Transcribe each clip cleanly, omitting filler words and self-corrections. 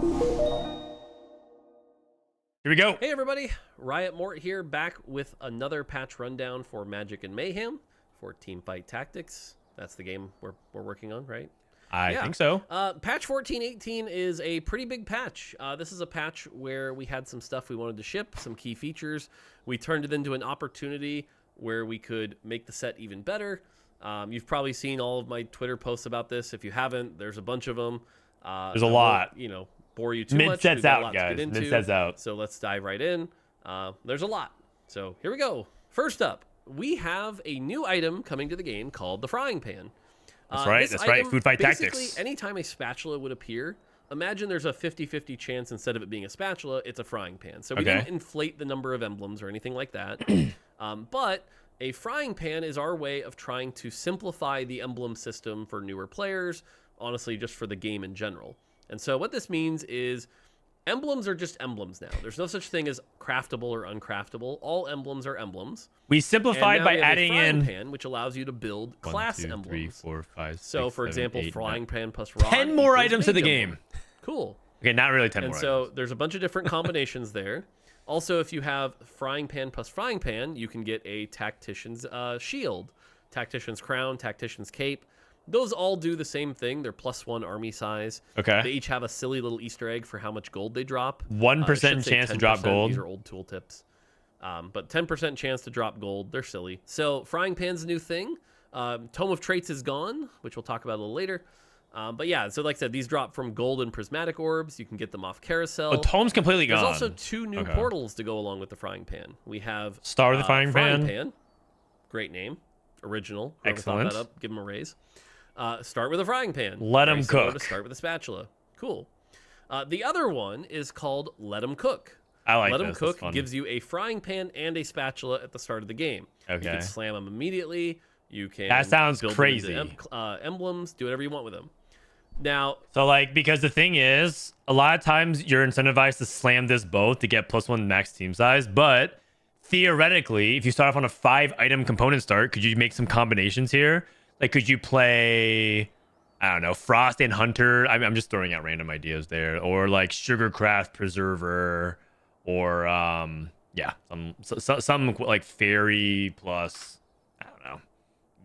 Here we go. Hey everybody, Riot Mort here, back with another patch rundown for Magic and Mayhem for Teamfight Tactics. That's the game we're working on, right? I think so. Patch 14.18 is a pretty big patch. This is a patch where we had some stuff we wanted to ship, some key features. We turned it into an opportunity where we could make the set even better. You've probably seen all of my Twitter posts about this. If you haven't, there's a bunch of them. There's a lot. You know, bore you too Mid much. sets out, guys. Mid sets out. So let's dive right in. There's a lot. So here we go. First up, we have a new item coming to the game called the Frying Pan. That's right. That's right. Food Fight Tactics. Basically, anytime a spatula would appear, imagine there's a 50-50 chance instead of it being a spatula, it's a frying pan. So we didn't inflate the number of emblems or anything like that. But a frying pan is our way of trying to simplify the emblem system for newer players, honestly, just for the game in general. And so what this means is emblems are just emblems now. There's no such thing as craftable or uncraftable. All emblems are emblems. We simplified by adding in pan, which allows you to build class 1, 2, emblems. 3, 4, 5, 6, so, for 7, example, 8, frying 9. pan plus rod. 10 more items to the game. Cool. Okay, not really 10 and more. And so items. there's a bunch of different combinations there. Also, if you have frying pan plus frying pan, you can get a tactician's shield, tactician's crown, tactician's cape. Those all do the same thing. They're +1 army size. Okay. They each have a silly little Easter egg for how much gold they drop. 1% chance to drop gold. These are old tooltips. But 10% chance to drop gold. They're silly. So frying pan's a new thing. Tome of Traits is gone, which we'll talk about a little later. But yeah, so like I said, these drop from gold and prismatic orbs. You can get them off carousel. Oh, Tome's completely gone. There's also 2 new portals to go along with the frying pan. We have Star of the Frying Pan. Great name. Original. Whoever Excellent. thought that up, give them a raise. Start with a frying pan. Let them cook. To start with a spatula. Cool. The other one is called Let 'em Cook. I like Let 'em this. Cook gives you a frying pan and a spatula at the start of the game. Okay. You can slam them immediately. You can. That sounds build crazy. Them into emblems. Do whatever you want with them. Now, so like, because the thing is, a lot of times you're incentivized to slam this both to get +1 max team size, but theoretically, if you start off on a 5-item component start, could you make some combinations here? Like, could you play, I don't know, Frost and Hunter? I'm just throwing out random ideas there. Or like Sugarcraft Preserver, or yeah, some like Fairy plus, I don't know,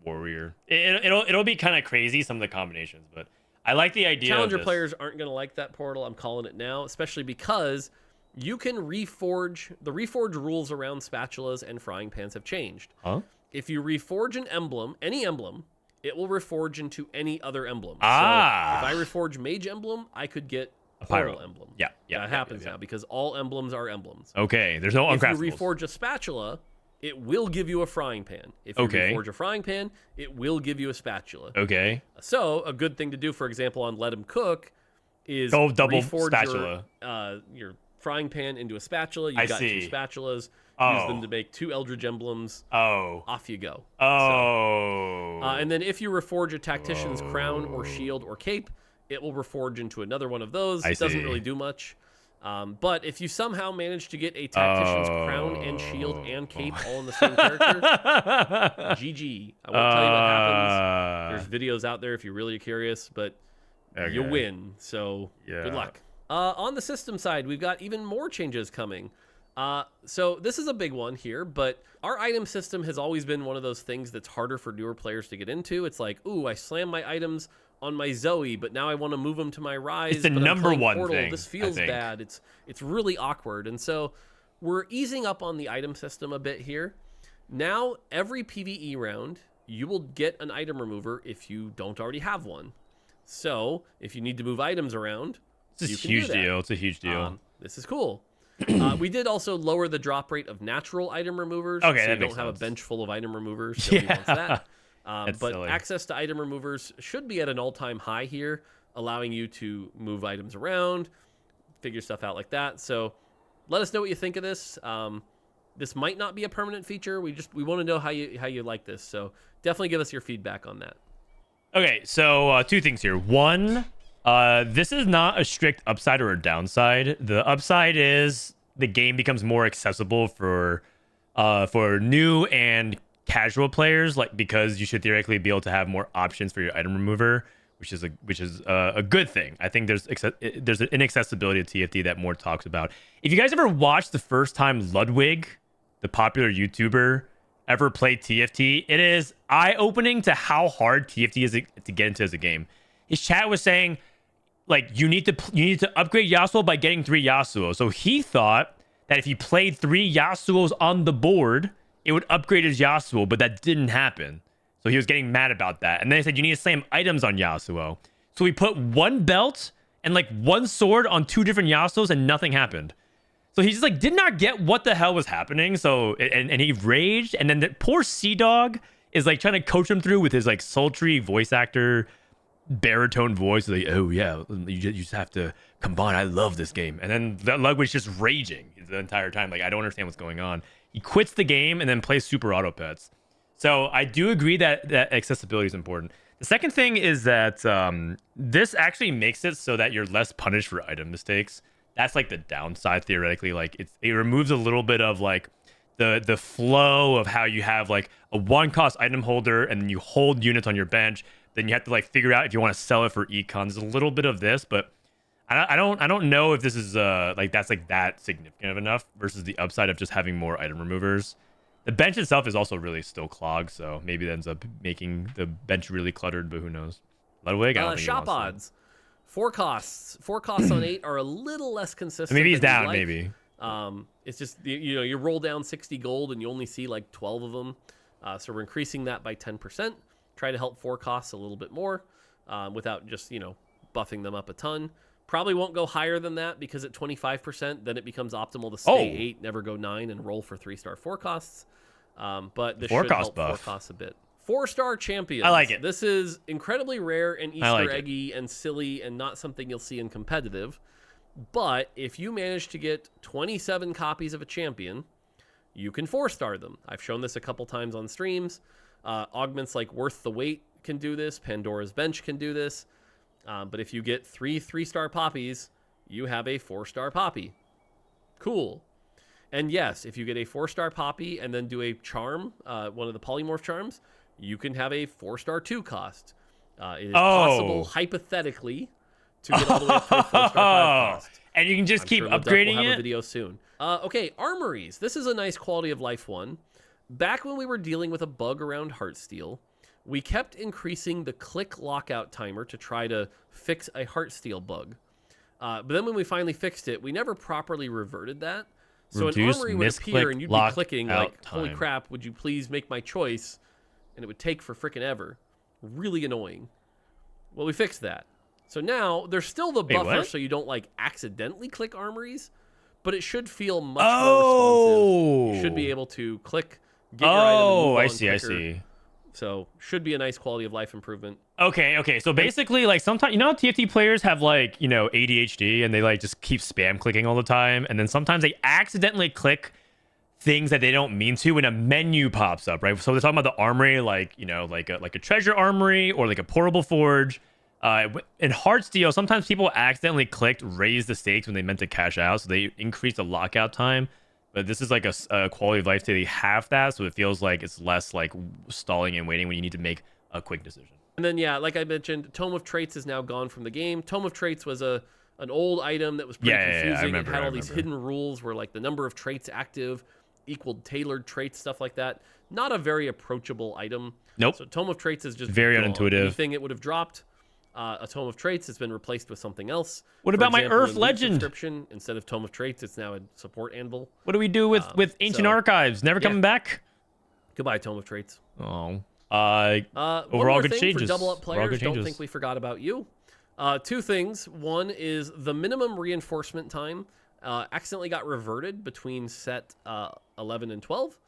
Warrior. It'll be kind of crazy, some of the combinations, but I like the idea. Challenger players aren't going to like that portal. I'm calling it now, especially because you can reforge. The reforge rules around spatulas and frying pans have changed. Huh? If you reforge an emblem, any emblem, it will reforge into any other emblem. So if I reforge Mage Emblem, I could get a Portal Emblem. Yeah. That happens now because all emblems are emblems. Okay, there's no uncraftables. If you reforge a spatula, it will give you a frying pan. If you reforge a frying pan, it will give you a spatula. Okay. So a good thing to do, for example, on Let 'em Cook is go double reforge spatula. Your frying pan into a spatula. You've got 2 spatulas. Use them to make 2 Eldritch Emblems. Off you go. And then if you reforge a Tactician's Crown or Shield or Cape, it will reforge into another one of those. It doesn't really do much. But if you somehow manage to get a Tactician's Crown and Shield and Cape all in the same character, GG. I won't tell you what happens. There's videos out there if you're really curious, but you win. So good luck. On the system side, we've got even more changes coming. So this is a big one here, but our item system has always been one of those things that's harder for newer players to get into. It's like, ooh, I slam my items on my Zoe, but now I want to move them to my Rise. It's the number one Portal. thing. This feels bad. It's really awkward. And so we're easing up on the item system a bit here. Now, every PvE round, you will get an item remover if you don't already have one. So if you need to move items around, it's a huge deal. It's a huge deal. This is cool. We did also lower the drop rate of natural item removers. Okay, so that you makes don't have sense. a bench full of item removers. Nobody wants that. But silly. access to item removers should be at an all-time high here, allowing you to move items around, figure stuff out like that. So let us know what you think of this. This might not be a permanent feature. We want to know how you like this. So definitely give us your feedback on that. Okay, so 2 things here. One, this is not a strict upside or a downside. The upside is the game becomes more accessible for new and casual players, like, because you should theoretically be able to have more options for your item remover, which is a good thing. I think there's an inaccessibility to TFT that more talks about. If you guys ever watched the first time Ludwig, the popular YouTuber, ever played TFT, it is eye-opening to how hard TFT is to get into as a game. His chat was saying, like, you need to upgrade Yasuo by getting 3 Yasuo. So he thought that if he played 3 Yasuos on the board, it would upgrade his Yasuo, but that didn't happen. So he was getting mad about that. And then he said, you need to slam items on Yasuo. So we put 1 belt and like 1 sword on 2 different Yasuos and nothing happened. So he just like did not get what the hell was happening. So, and he raged. And then the poor Sea-Dog is like trying to coach him through with his like sultry voice actor baritone voice. Like, oh yeah, you just have to combine. I love this game. And then that Ludwig's just raging the entire time. Like, I don't understand what's going on. He quits the game and then plays super auto pets. So I do agree that accessibility is important. The second thing is that this actually makes it so that you're less punished for item mistakes. That's like the downside theoretically. Like it removes a little bit of like the flow of how you have like a 1-cost item holder and then you hold units on your bench. Then you have to like figure out if you want to sell it for econ. There's a little bit of this, but I don't know if this is like that's like that significant enough versus the upside of just having more item removers. The bench itself is also really still clogged, so maybe that ends up making the bench really cluttered, but who knows? Ludwig, I don't think shop odds. 4 costs. 4 costs on 8 are a little less consistent. Maybe he's down, maybe. It's just, you roll down 60 gold and you only see like 12 of them. So we're increasing that by 10%. Try to help 4 costs a little bit more without just, buffing them up a ton. Probably won't go higher than that because at 25%, then it becomes optimal to stay 8, never go 9, and roll for 3-star 4 costs. But this should help 4 costs a bit. 4-star champions. I like it. This is incredibly rare and Easter eggy and silly and not something you'll see in competitive. But if you manage to get 27 copies of a champion, you can 4-star them. I've shown this a couple times on streams. Augments like Worth the Wait can do this. Pandora's Bench can do this. But if you get 3 3-star poppies, you have a 4-star poppy. Cool. And yes, if you get a 4-star poppy and then do a charm, one of the polymorph charms, you can have a 4-star 2 cost. It is possible, hypothetically, to get all the way up to a 4-star 5 cost. And you can just keep upgrading we'll have it? a video soon. Okay, armories. This is a nice quality of life one. Back when we were dealing with a bug around Heartsteel, we kept increasing the click lockout timer to try to fix a Heartsteel bug. But then when we finally fixed it, we never properly reverted that. So an armory would appear and you'd be clicking like, holy crap, would you please make my choice? And it would take for freaking ever. Really annoying. Well, we fixed that. So now there's still the buffer so you don't like accidentally click armories, but it should feel much more responsive. You should be able to click, get your item, and move on quicker. I see. So should be a nice quality of life improvement. Okay. So basically, like sometimes, how TFT players have like, ADHD and they like just keep spam clicking all the time. And then sometimes they accidentally click things that they don't mean to when a menu pops up, right? So they're talking about the armory, like, like a treasure armory or like a portable forge. In Heartsteel, sometimes people accidentally clicked raise the stakes when they meant to cash out. So they increase the lockout time. But this is like a quality of life to half that, so it feels like it's less like stalling and waiting when you need to make a quick decision. And then, yeah, like I mentioned, Tome of Traits is now gone from the game. Tome of Traits was an old item that was pretty confusing. It had all these hidden rules where like the number of traits active equaled tailored traits, stuff like that. Not a very approachable item. Nope. So Tome of Traits is just very unintuitive. Anything it would have dropped. A Tome of Traits has been replaced with something else. What about my Earth Legend? Instead of Tome of Traits, it's now a support anvil. What do we do with Ancient Archives? Never coming back? Goodbye, Tome of Traits. Oh. Overall good changes. For double up players, don't think we forgot about you. 2 things. One is the minimum reinforcement time accidentally got reverted between set 11 and 12.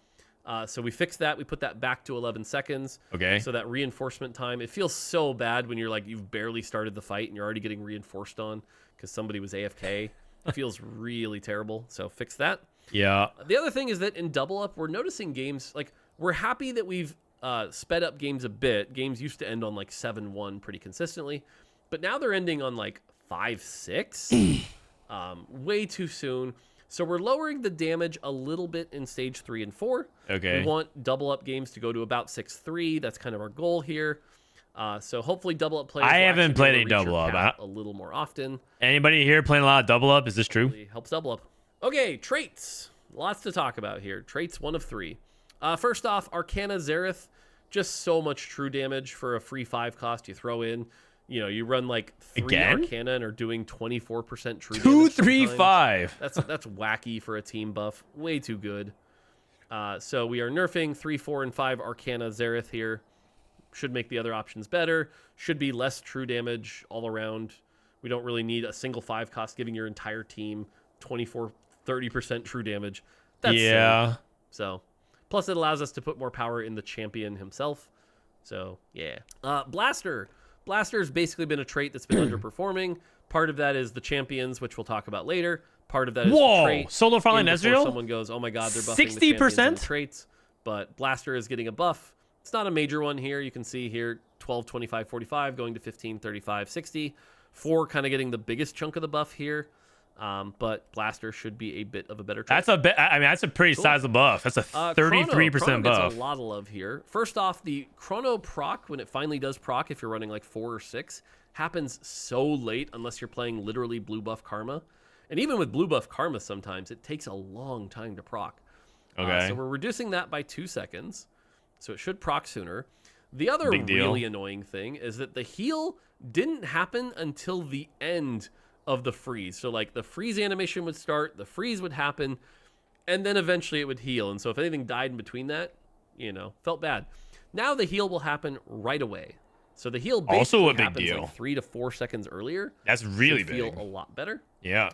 So we fixed that. We put that back to 11 seconds. Okay. So that reinforcement time, it feels so bad when you're like, you've barely started the fight and you're already getting reinforced on because somebody was AFK. It feels really terrible. So fix that. Yeah. The other thing is that in Double Up, we're noticing games, like we're happy that we've sped up games a bit. Games used to end on like 7-1 pretty consistently, but now they're ending on like 5-6. Way too soon. So we're lowering the damage a little bit in stage 3 and 4. Okay. We want Double Up games to go to about 6-3. That's kind of our goal here. So hopefully double up players. I haven't played any double up. A little more often. Anybody here playing a lot of double up? Is this true? Helps double up. Okay, traits. Lots to talk about here. Traits 1 of 3. First off, Arcana Xerath. Just so much true damage for a free 5 cost you throw in. You know, you run like 3 Arcana and are doing 24% true damage. 2, 3, 5. That's wacky for a team buff. Way too good. So we are nerfing 3, 4, and 5 Arcana Xerath here. Should make the other options better. Should be less true damage all around. We don't really need a single 5 cost giving your entire team 30% true damage. That's silly. So, plus it allows us to put more power in the champion himself. So, yeah. Blaster. Blaster's basically been a trait that's been underperforming. Part of that is the champions, which we'll talk about later. Part of that is the trait. Solo Frontline Ezreal? Someone goes, oh my god, they're buffing 60%? The champions and the traits. But Blaster is getting a buff. It's not a major one here. You can see here 12, 25, 45 going to 15, 35, 60. 4 kind of getting the biggest chunk of the buff here. But Blaster should be a bit of a better trait. That's a bit. I mean, that's a pretty sizable buff. That's a 33% buff. Gets a lot of love here. First off, the Chrono proc, when it finally does proc, if you're running like 4 or 6, happens so late unless you're playing literally blue buff Karma. And even with blue buff Karma, sometimes it takes a long time to proc. Okay. So we're reducing that by 2 seconds. So it should proc sooner. The other really annoying thing is that the heal didn't happen until the end of the freeze. So like the freeze animation would start, the freeze would happen, and then eventually it would heal. And so if anything died in between that, you know, felt bad. Now the heal will happen right away. So the heal basically also a big happens deal. Like 3 to 4 seconds earlier. That's really big. Feel a lot better. Yeah.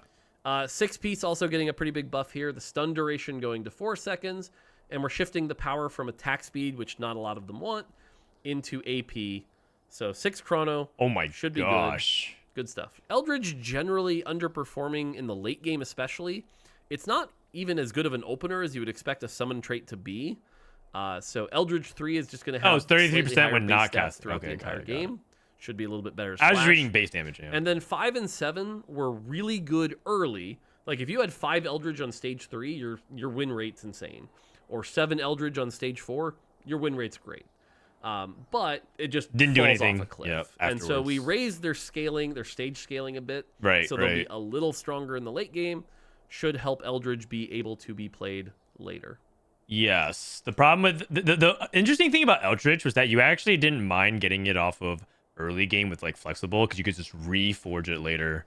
6 piece also getting a pretty big buff here. The stun duration going to 4 seconds. And we're shifting the power from attack speed, which not a lot of them want, into AP. So 6 chrono. Oh my should be gosh. Good stuff. Eldritch generally underperforming in the late game especially. It's not even as good of an opener as you would expect a summon trait to be. So Eldritch 3 is just going to have it's 33% when not cast throughout the entire game. Should be a little bit better. I was reading base damage. Yeah. And then 5 and 7 were really good early. Like if you had 5 Eldritch on stage 3, your win rate's insane. Or 7 Eldritch on stage 4, your win rate's great. But it just didn't do anything off a cliff. And so we raised their stage scaling a bit. Right. So they'll be a little stronger in the late game. Should help Eldritch be able to be played later. Yes. The problem with the interesting thing about Eldritch was that you actually didn't mind getting it off of early game with like flexible because you could just reforge it later.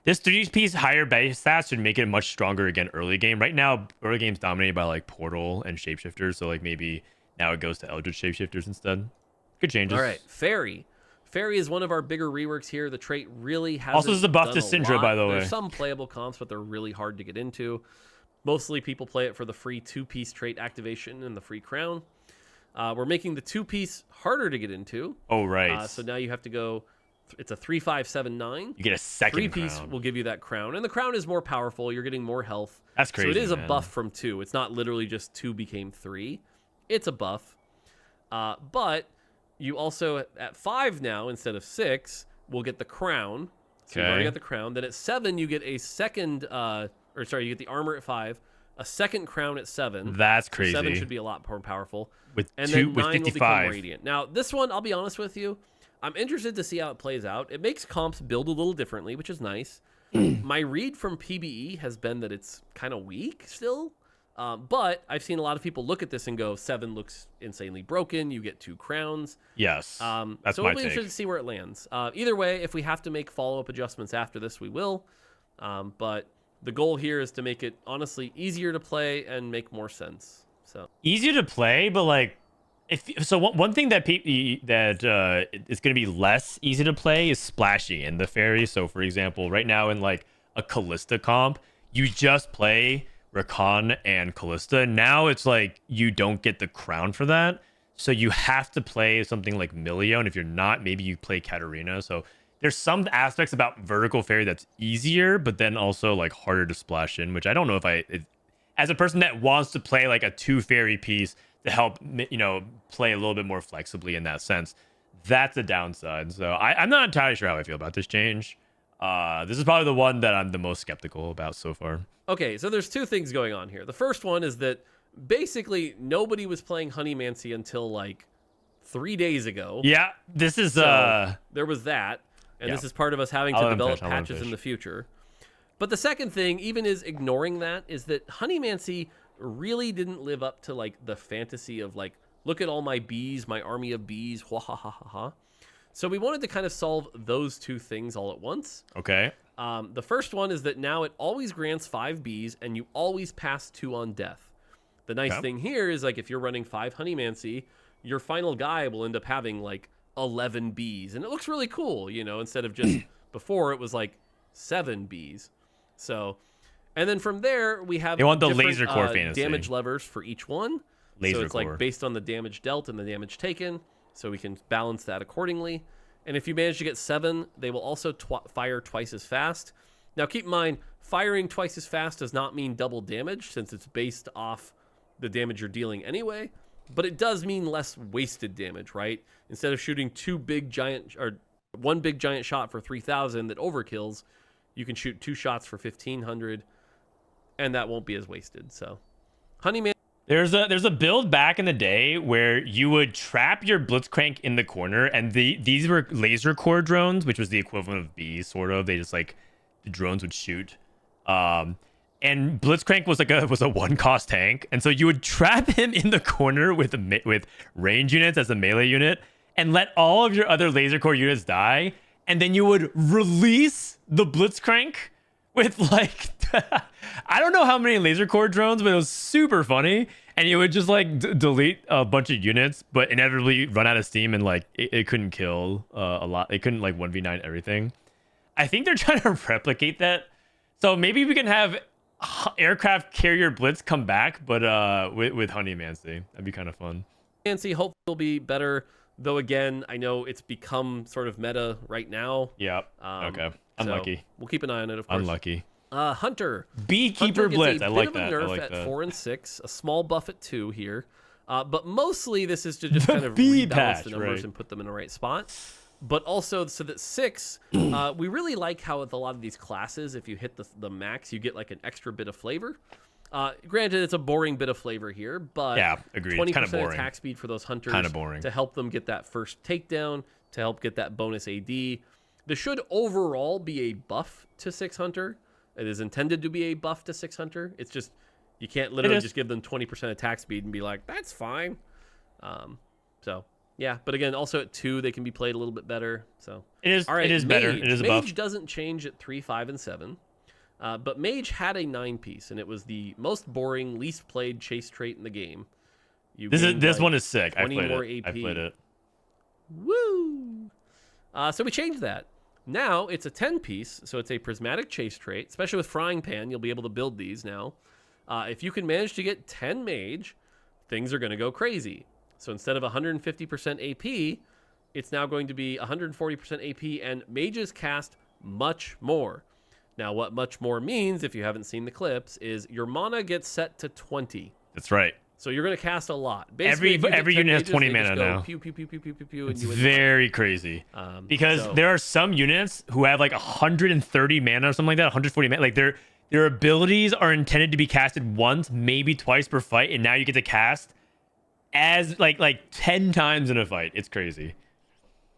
This 3-piece higher base stats should make it much stronger again early game. Right now, early game's dominated by like Portal and Shapeshifters, so like maybe now it goes to Eldritch Shapeshifters instead. Good changes. All right, Fairy. Fairy is one of our bigger reworks here. The trait really hasn't also is a buff to Syndra, by the way. There's some playable comps, but they're really hard to get into. Mostly people play it for the free 2-piece trait activation and the free crown. We're making the 2-piece harder to get into. Oh, right. So now you have to go... It's a 3, 5, 7, 9. You get a second 3-piece crown. will give you that crown. And the crown is more powerful. You're getting more health. That's crazy, So it is man. a buff from 2. It's not literally just 2 became 3. It's a buff. But you also, at 5 now, instead of 6, will get the crown. So you already got the crown. Then at 7, you get a second... you get the armor at 5. A second crown at 7. That's crazy. So 7 should be a lot more powerful. Then 9 with will 55. become Radiant. Now, this one, I'll be honest with you, I'm interested to see how it plays out. It makes comps build a little differently, which is nice. My read from PBE has been that it's kind of weak still. But I've seen a lot of people look at this and go, 7 looks insanely broken. You get 2 crowns. Yes, that's so my we'll be take. interested to see where it lands. Either way, if we have to make follow-up adjustments after this, we will. But the goal here is to make it, honestly, easier to play and make more sense. So easier to play, but like, one thing that is going to be less easy to play is splashy in the fairy. So for example, right now in like a Callista comp, you just play Rakan and Callista. Now it's like you don't get the crown for that, so you have to play something like Milio, and if you're not, maybe you play Katarina. So there's some aspects about vertical fairy that's easier, but then also like harder to splash in, which I don't know if as a person that wants to play like a 2 fairy piece to help, play a little bit more flexibly in that sense, that's a downside. So I'm not entirely sure how I feel about this change. This is probably the one that I'm the most skeptical about so far. Okay, so there's 2 things going on here. The first one is that basically nobody was playing Honeymancy until like 3 days ago. Yeah, this is there was that, and this is part of us having to develop patches in the future. But the second thing, even is ignoring that, is that Honeymancy really didn't live up to like the fantasy of like, look at all my bees, my army of bees, ha ha ha ha ha. So we wanted to kind of solve those two things all at once. Okay. The first one is that now it always grants 5 bees, and you always pass 2 on death. The nice thing here is like if you're running 5 Honeymancy, your final guy will end up having like 11 bees, and it looks really cool, you know, instead of just before it was like 7 bees. So, and then from there we have they want the laser core fantasy damage levers for each one. Laser so it's core. like based on the damage dealt and the damage taken, so we can balance that accordingly. And if you manage to get 7, they will also fire twice as fast. Now keep in mind, firing twice as fast does not mean double damage, since it's based off the damage you're dealing anyway. But it does mean less wasted damage, right? Instead of shooting 1 big giant shot for 3,000 that overkills, you can shoot 2 shots for 1,500, and that won't be as wasted. So, Honeyman. There's a build back in the day where you would trap your Blitzcrank in the corner, and these were laser core drones, which was the equivalent of bees, sort of. They just like the drones would shoot. And Blitzcrank was a 1-cost tank, and so you would trap him in the corner with range units as a melee unit, and let all of your other laser core units die, and then you would release the Blitzcrank with like I don't know how many laser core drones, but it was super funny, and you would just like delete a bunch of units, but inevitably run out of steam, and like it couldn't kill a lot. It couldn't like 1v9 everything. I think they're trying to replicate that, so maybe we can have aircraft carrier blitz come back, but with Honeymancy. That'd be kind of fun. Honeymancy hopefully will be better, though again, I know it's become sort of meta right now. Yep. Okay. Unlucky. So we'll keep an eye on it, of course. Unlucky. Hunter. Beekeeper blitz. I like that. A bit of a nerf at 4 and 6, a small buff at 2 here. But mostly this is to just kind of rebalance the numbers and put them in the right spot. But also so that 6, we really like how with a lot of these classes, if you hit the max, you get like an extra bit of flavor. Granted, it's a boring bit of flavor here, but yeah, agreed. 20% attack speed for those hunters to help them get that first takedown, to help get that bonus AD. This should overall be a buff to 6 Hunter. It is intended to be a buff to 6 Hunter. It's just, you can't literally just give them 20% attack speed and be like, that's fine. So, yeah. But again, also at 2, they can be played a little bit better. So it is, all right, it is better. It is a buff. Mage doesn't change at 3, 5, and 7. But Mage had a 9-piece, and it was the most boring, least played chase trait in the game. This one is sick. I played it. Woo! So we changed that. Now it's a 10-piece, so it's a prismatic chase trait. Especially with Frying Pan, you'll be able to build these now. If you can manage to get 10 Mage, things are going to go crazy. So instead of 150% AP, it's now going to be 140% AP, and Mages cast much more. Now, what much more means, if you haven't seen the clips, is your mana gets set to 20. That's right. So you're going to cast a lot. Basically, every unit has 20 mana now. Pew, pew, pew, pew, pew, pew, pew, it's very crazy. Because there are some units who have like 130 mana or something like that, 140 mana. Like their abilities are intended to be casted once, maybe twice per fight, and now you get to cast as like 10 times in a fight. It's crazy.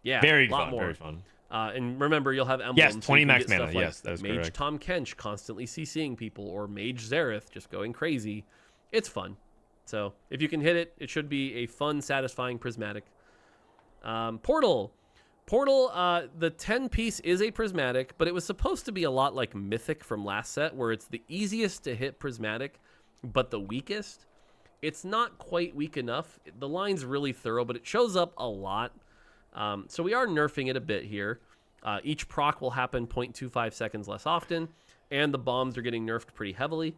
Yeah, very fun. Very fun. And remember, you'll have emblems. Yes, 20 max mana. Like yes, that is Mage correct. Tom Kench constantly CCing people, or Mage Zareth just going crazy. It's fun. So if you can hit it, it should be a fun, satisfying prismatic. Portal, the 10-piece is a prismatic, but it was supposed to be a lot like Mythic from last set, where it's the easiest to hit prismatic, but the weakest. It's not quite weak enough. The line's really thorough, but it shows up a lot. So we are nerfing it a bit here. Each proc will happen 0.25 seconds less often, and the bombs are getting nerfed pretty heavily.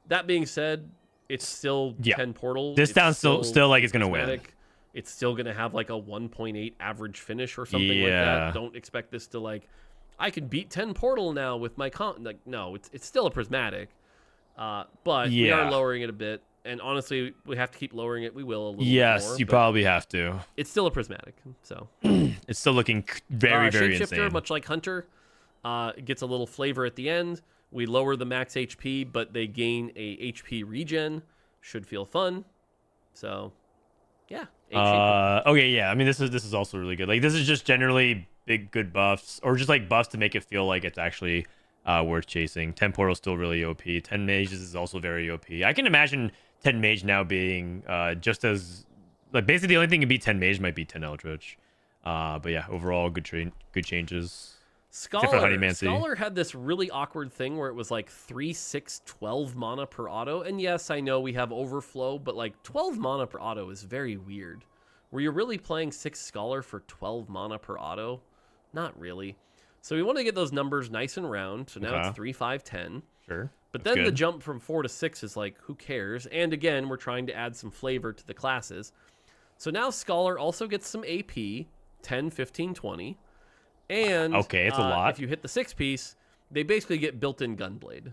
That being said, it's still 10 portal. This sounds still like it's going to win. It's still going to have like a 1.8 average finish or something like that. Don't expect this to like, I can beat 10 portal now with my no, it's still a prismatic. But we are lowering it a bit. And honestly, we have to keep lowering it. We will a little bit more. You probably have to. It's still a prismatic, so it's still looking very Shapeshifter, insane. Much like Hunter, gets a little flavor at the end. We lower the max HP, but they gain a HP regen. Should feel fun. So, yeah. Okay, yeah. I mean, this is also really good. Like, this is just generally big good buffs, or just like buffs to make it feel like it's actually worth chasing. 10 Portal's still really OP. 10 Mages is also very OP. I can imagine 10 Mage now being just as like basically the only thing to beat 10 Mage might be 10 Eldritch. But yeah, overall good changes. Scholar had this really awkward thing where it was like 3, 6, 12 mana per auto. And yes, I know we have overflow, but like 12 mana per auto is very weird. Were you really playing 6 Scholar for 12 mana per auto? Not really. So we want to get those numbers nice and round. So now it's 3, 5, 10. Sure. But then the jump from 4 to 6 is like, who cares? And again, we're trying to add some flavor to the classes. So now Scholar also gets some AP, 10, 15, 20. And it's a lot. If you hit the 6-piece, they basically get built-in Gunblade.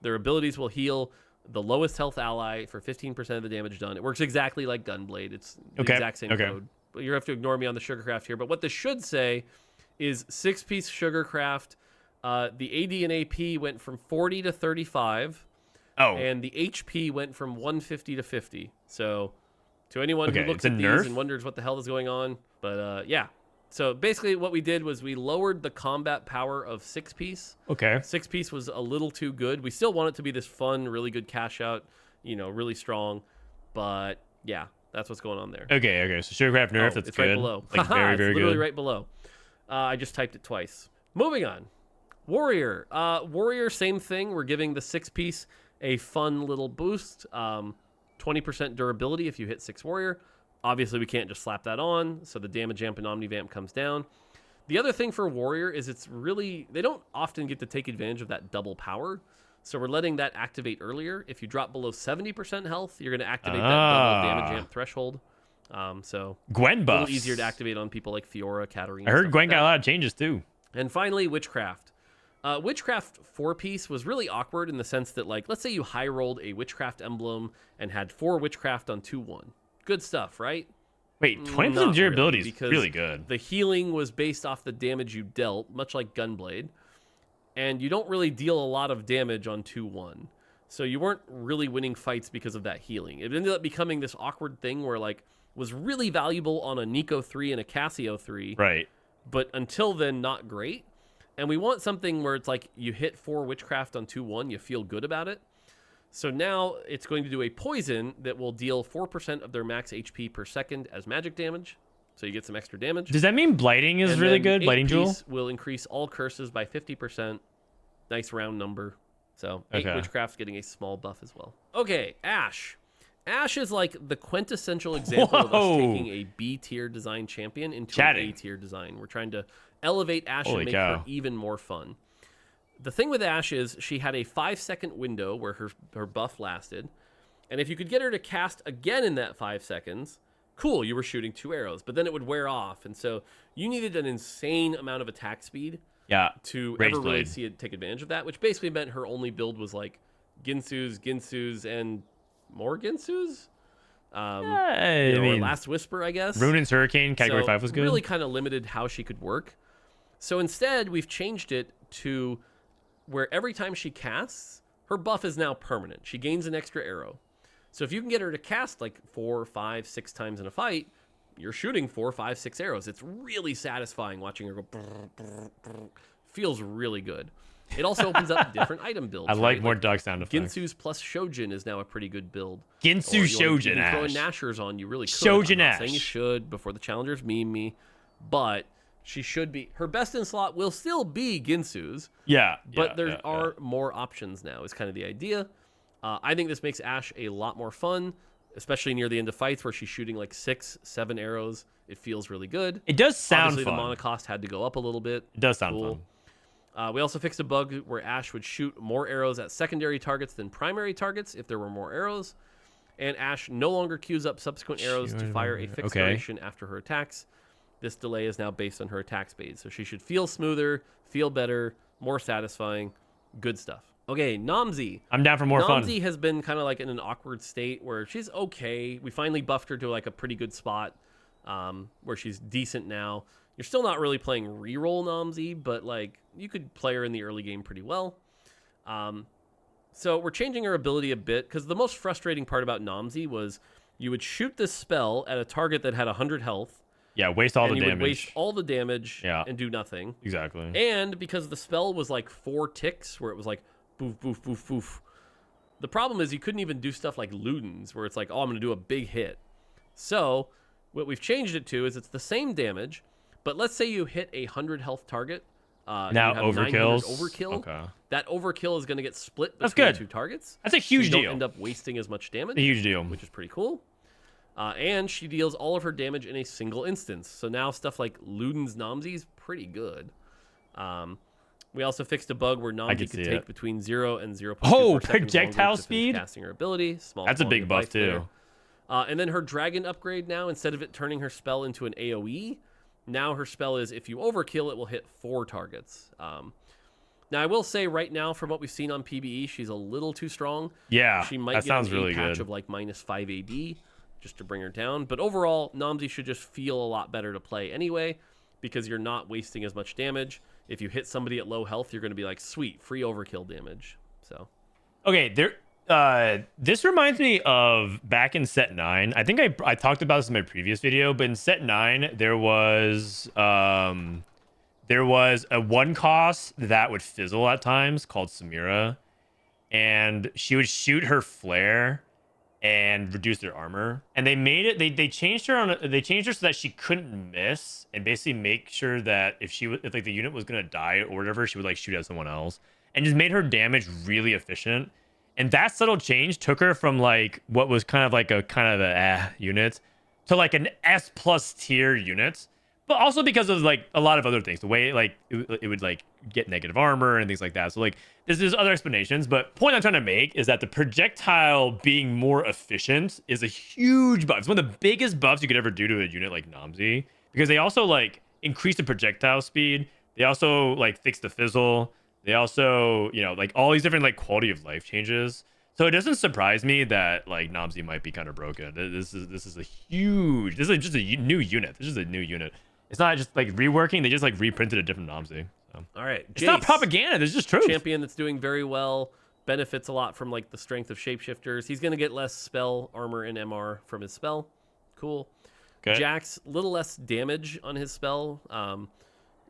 Their abilities will heal the lowest health ally for 15% of the damage done. It works exactly like Gunblade. It's the exact same code. But you have to ignore me on the Sugarcraft here. But what this should say is 6-piece Sugarcraft. The AD and AP went from 40 to 35. And the HP went from 150 to 50. So to anyone who looks at these and wonders what the hell is going on. But yeah. So basically what we did was we lowered the combat power of 6-piece. 6-piece was a little too good. We still want it to be this fun, really good cash out, really strong. But yeah, that's what's going on there. Okay. So Sugarcraft nerf, that's it's good. Right below. Like very, very it's literally good. Right below. I just typed it twice. Moving on. Warrior. Warrior, same thing. We're giving the 6-piece a fun little boost. 20% durability if you hit 6 Warrior. Obviously, we can't just slap that on, so the damage amp and Omnivamp comes down. The other thing for Warrior is they don't often get to take advantage of that double power, so we're letting that activate earlier. If you drop below 70% health, you're going to activate that double damage amp threshold. So Gwen buffs. A little easier to activate on people like Fiora, Katarina. I heard Gwen got a lot of changes, too. And finally, Witchcraft. Witchcraft 4-piece was really awkward in the sense that, like, let's say you high-rolled a Witchcraft emblem and had 4 Witchcraft on 2-1. Good stuff, right? Wait, 20% durability is really good. The healing was based off the damage you dealt, much like Gunblade. And you don't really deal a lot of damage on 2-1. So you weren't really winning fights because of that healing. It ended up becoming this awkward thing where, like, was really valuable on a Nico 3 and a Cassio 3. Right. But until then, not great. And we want something where it's like you hit 4 Witchcraft on 2-1, you feel good about it. So now it's going to do a poison that will deal 4% of their max HP per second as magic damage. So you get some extra damage. Does that mean blighting is really good? Blighting Jewel will increase all curses by 50%. Nice round number. So 8 Witchcraft getting a small buff as well. Okay, Ashe. Ashe is like the quintessential example of us taking a B tier design champion into an A tier design. We're trying to elevate Ashe and make her even more fun. The thing with Ashe is she had a 5-second window where her buff lasted. And if you could get her to cast again in that 5 seconds, cool, you were shooting 2 arrows. But then it would wear off. And so you needed an insane amount of attack speed to ever really see it take advantage of that, which basically meant her only build was like Ginsu's, and more Ginsu's. I mean, Last Whisper, I guess. Runin's Hurricane, Category 5 was good. Really kind of limited how she could work. So instead, we've changed it to where every time she casts, her buff is now permanent. She gains an extra arrow. So if you can get her to cast like 4, 5, 6 times in a fight, you're shooting 4, 5, 6 arrows. It's really satisfying watching her go. Brr, brr, brr. Feels really good. It also opens up different item builds. I like more dog sound effects. Ginsu's plus Shojin is now a pretty good build. Ginsu Shojin Ashe. Throwing Nashers on you really could. Shojin I'm not Ashe. saying you should before the challengers meme me, but she should be. Her best in slot will still be Ginsu's. But there are more options now. Is kind of the idea. I think this makes Ashe a lot more fun, especially near the end of fights where she's shooting like 6, 7 arrows. It feels really good. It does sound Obviously, fun. The mana cost had to go up a little bit. It does sound fun. We also fixed a bug where Ashe would shoot more arrows at secondary targets than primary targets if there were more arrows. And Ashe no longer queues up subsequent arrows to fire a fixed duration after her attacks. This delay is now based on her attack speed. So she should feel smoother, feel better, more satisfying. Good stuff. Okay, Namzi. I'm down for more fun. Namzi has been kind of like in an awkward state where she's okay. We finally buffed her to like a pretty good spot where she's decent now. You're still not really playing reroll Namzi, but like you could play her in the early game pretty well. So we're changing her ability a bit because the most frustrating part about Namzi was You would shoot this spell at a target that had 100 health. Yeah, waste all the damage. You would waste all the damage and do nothing. Exactly. And because the spell was like 4 ticks, where it was like boof, boof, boof, boof. The problem is you couldn't even do stuff like Ludens, where it's like, oh, I'm going to do a big hit. So what we've changed it to is it's the same damage, but let's say you hit a 100 health target. Now overkills. Overkill. Okay. That overkill is going to get split between 2 targets. That's a huge so deal. You don't end up wasting as much damage. A huge deal. Which is pretty cool. And she deals all of her damage in a single instance. So now stuff like Luden's Nomsy is pretty good. We also fixed a bug where Nomsy could take between 0 and 0.24 seconds projectile speed? casting her ability. That's a big buff too. And then her dragon upgrade now, instead of it turning her spell into an AoE, now her spell is if you overkill, it will hit 4 targets. Now, I will say right now, from what we've seen on PBE, she's a little too strong. Yeah, she might get a patch of like -5 AD just to bring her down. But overall, Nomsy should just feel a lot better to play anyway, because you're not wasting as much damage. If you hit somebody at low health, you're going to be like, sweet, free overkill damage. So, okay, this reminds me of back in set 9. I think I talked about this in my previous video, but in set 9 there was a 1 cost that would fizzle at times called Samira, and she would shoot her flare and reduce their armor. And they made it. They changed her so that she couldn't miss, and basically make sure that if like the unit was gonna die or whatever, she would like shoot at someone else, and just made her damage really efficient. And that subtle change took her from like what was kind of a unit to like an S+ tier unit. But also because of like a lot of other things, the way like it would like get negative armor and things like that. So like there's other explanations, but point I'm trying to make is that the projectile being more efficient is a huge buff. It's one of the biggest buffs you could ever do to a unit like Nomsy, because they also like increase the projectile speed. They also like fix the fizzle. They also, you know, like all these different like quality of life changes. So it doesn't surprise me that like Nomsy might be kind of broken. This is just a new unit. This is a new unit. It's not just like reworking. They just like reprinted a different Nomsy. So. All right. It's not propaganda. It's just truth. Champion that's doing very well. Benefits a lot from like the strength of shapeshifters. He's going to get less spell armor and MR from his spell. Cool. Okay. Jax, little less damage on his spell.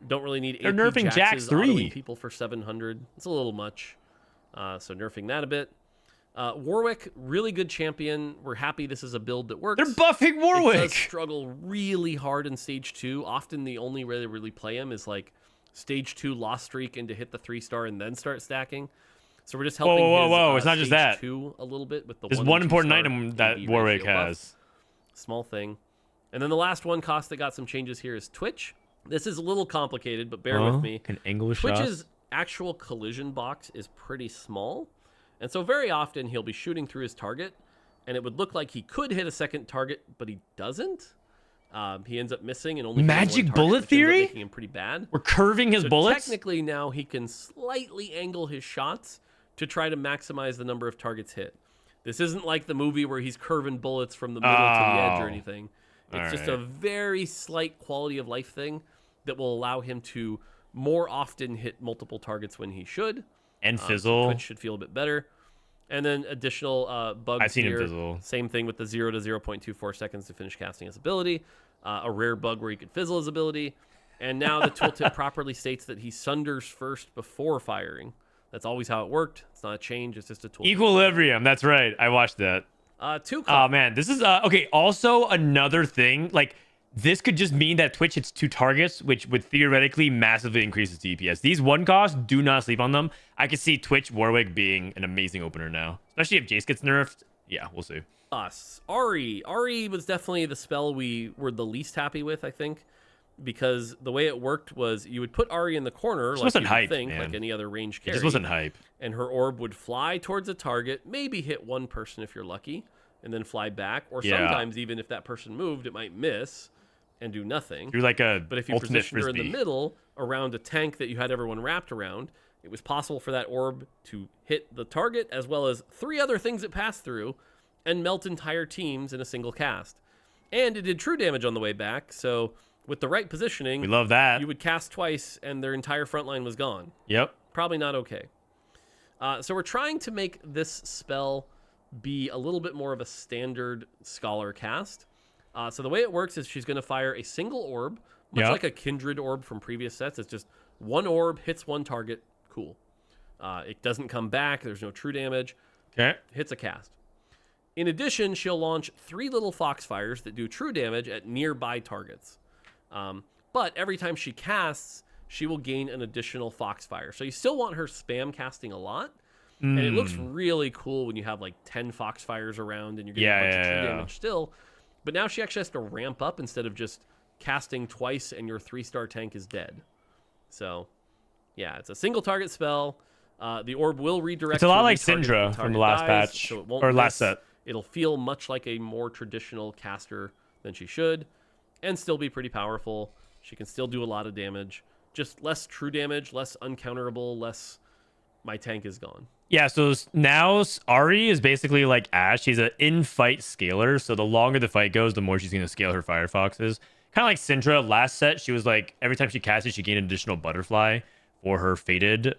Don't really need. They're nerfing Jax 3. People for 700. It's a little much. So nerfing that a bit. Warwick, really good champion. We're happy this is a build that works. They're buffing Warwick. It does struggle really hard in stage 2. Often the only way they really play him is like stage 2 lost streak and to hit the 3-star and then start stacking. So we're just helping whoa. It's not just that. 2 a little bit with the There's one important item that Warwick has. Small thing. And then the last one cost that got some changes here is Twitch. This is a little complicated, but bear with me. Can angle Twitch's actual collision box is pretty small. And so very often he'll be shooting through his target, and it would look like he could hit a second target, but he doesn't. He ends up missing and only magic target, bullet theory, making him pretty bad. We're curving his bullets. Technically, now he can slightly angle his shots to try to maximize the number of targets hit. This isn't like the movie where he's curving bullets from the middle to the edge or anything. It's just a very slight quality of life thing that will allow him to more often hit multiple targets when he should. And fizzle. So Twitch should feel a bit better. And then additional bugs I've seen here. Him fizzle. Same thing with the 0 to 0.24 seconds to finish casting his ability. A rare bug where he could fizzle his ability. And now the tooltip properly states that he sunders first before firing. That's always how it worked. It's not a change. It's just a tool. Equilibrium. That's right. I watched that. Oh, man. This is... okay, also another thing. Like... This could just mean that Twitch hits 2 targets, which would theoretically massively increase its DPS. These 1 costs, do not sleep on them. I could see Twitch Warwick being an amazing opener now. Especially if Jace gets nerfed. Yeah, we'll see. Ahri. Ahri was definitely the spell we were the least happy with, I think. Because the way it worked was you would put Ahri in the corner, like you would think, like any other range carry. It just wasn't hype. And her orb would fly towards a target, maybe hit one person if you're lucky, and then fly back. Or sometimes even if that person moved, it might miss and do nothing. You're like but if you positioned her in the middle around a tank that you had everyone wrapped around, it was possible for that orb to hit the target as well as 3 other things it passed through and melt entire teams in a single cast. And it did true damage on the way back, so with the right positioning, we love that. You would cast twice and their entire front line was gone. Yep. Probably not okay. So we're trying to make this spell be a little bit more of a standard Scholar cast. So the way it works is she's going to fire a single orb, much like a Kindred orb from previous sets. It's just one orb, hits one target, cool. It doesn't come back, there's no true damage. Okay. Hits a cast. In addition, she'll launch 3 little Foxfires that do true damage at nearby targets. But every time she casts, she will gain an additional Foxfire. So you still want her spam casting a lot. And it looks really cool when you have like 10 Foxfires around and you're getting a bunch of true damage still. But now she actually has to ramp up instead of just casting twice and your 3-star tank is dead. So, yeah, it's a single target spell. The orb will redirect. It's a lot like Syndra from the last patch, so it won't or miss. last set. It'll feel much like a more traditional caster than she should, and still be pretty powerful. She can still do a lot of damage. Just less true damage, less uncounterable, less my tank is gone. Yeah, so now Ahri is basically like Ashe. She's an in-fight scaler, so the longer the fight goes, the more she's going to scale her Firefoxes. Kind of like Syndra. Last set, she was like, every time she casted, she gained an additional butterfly for her faded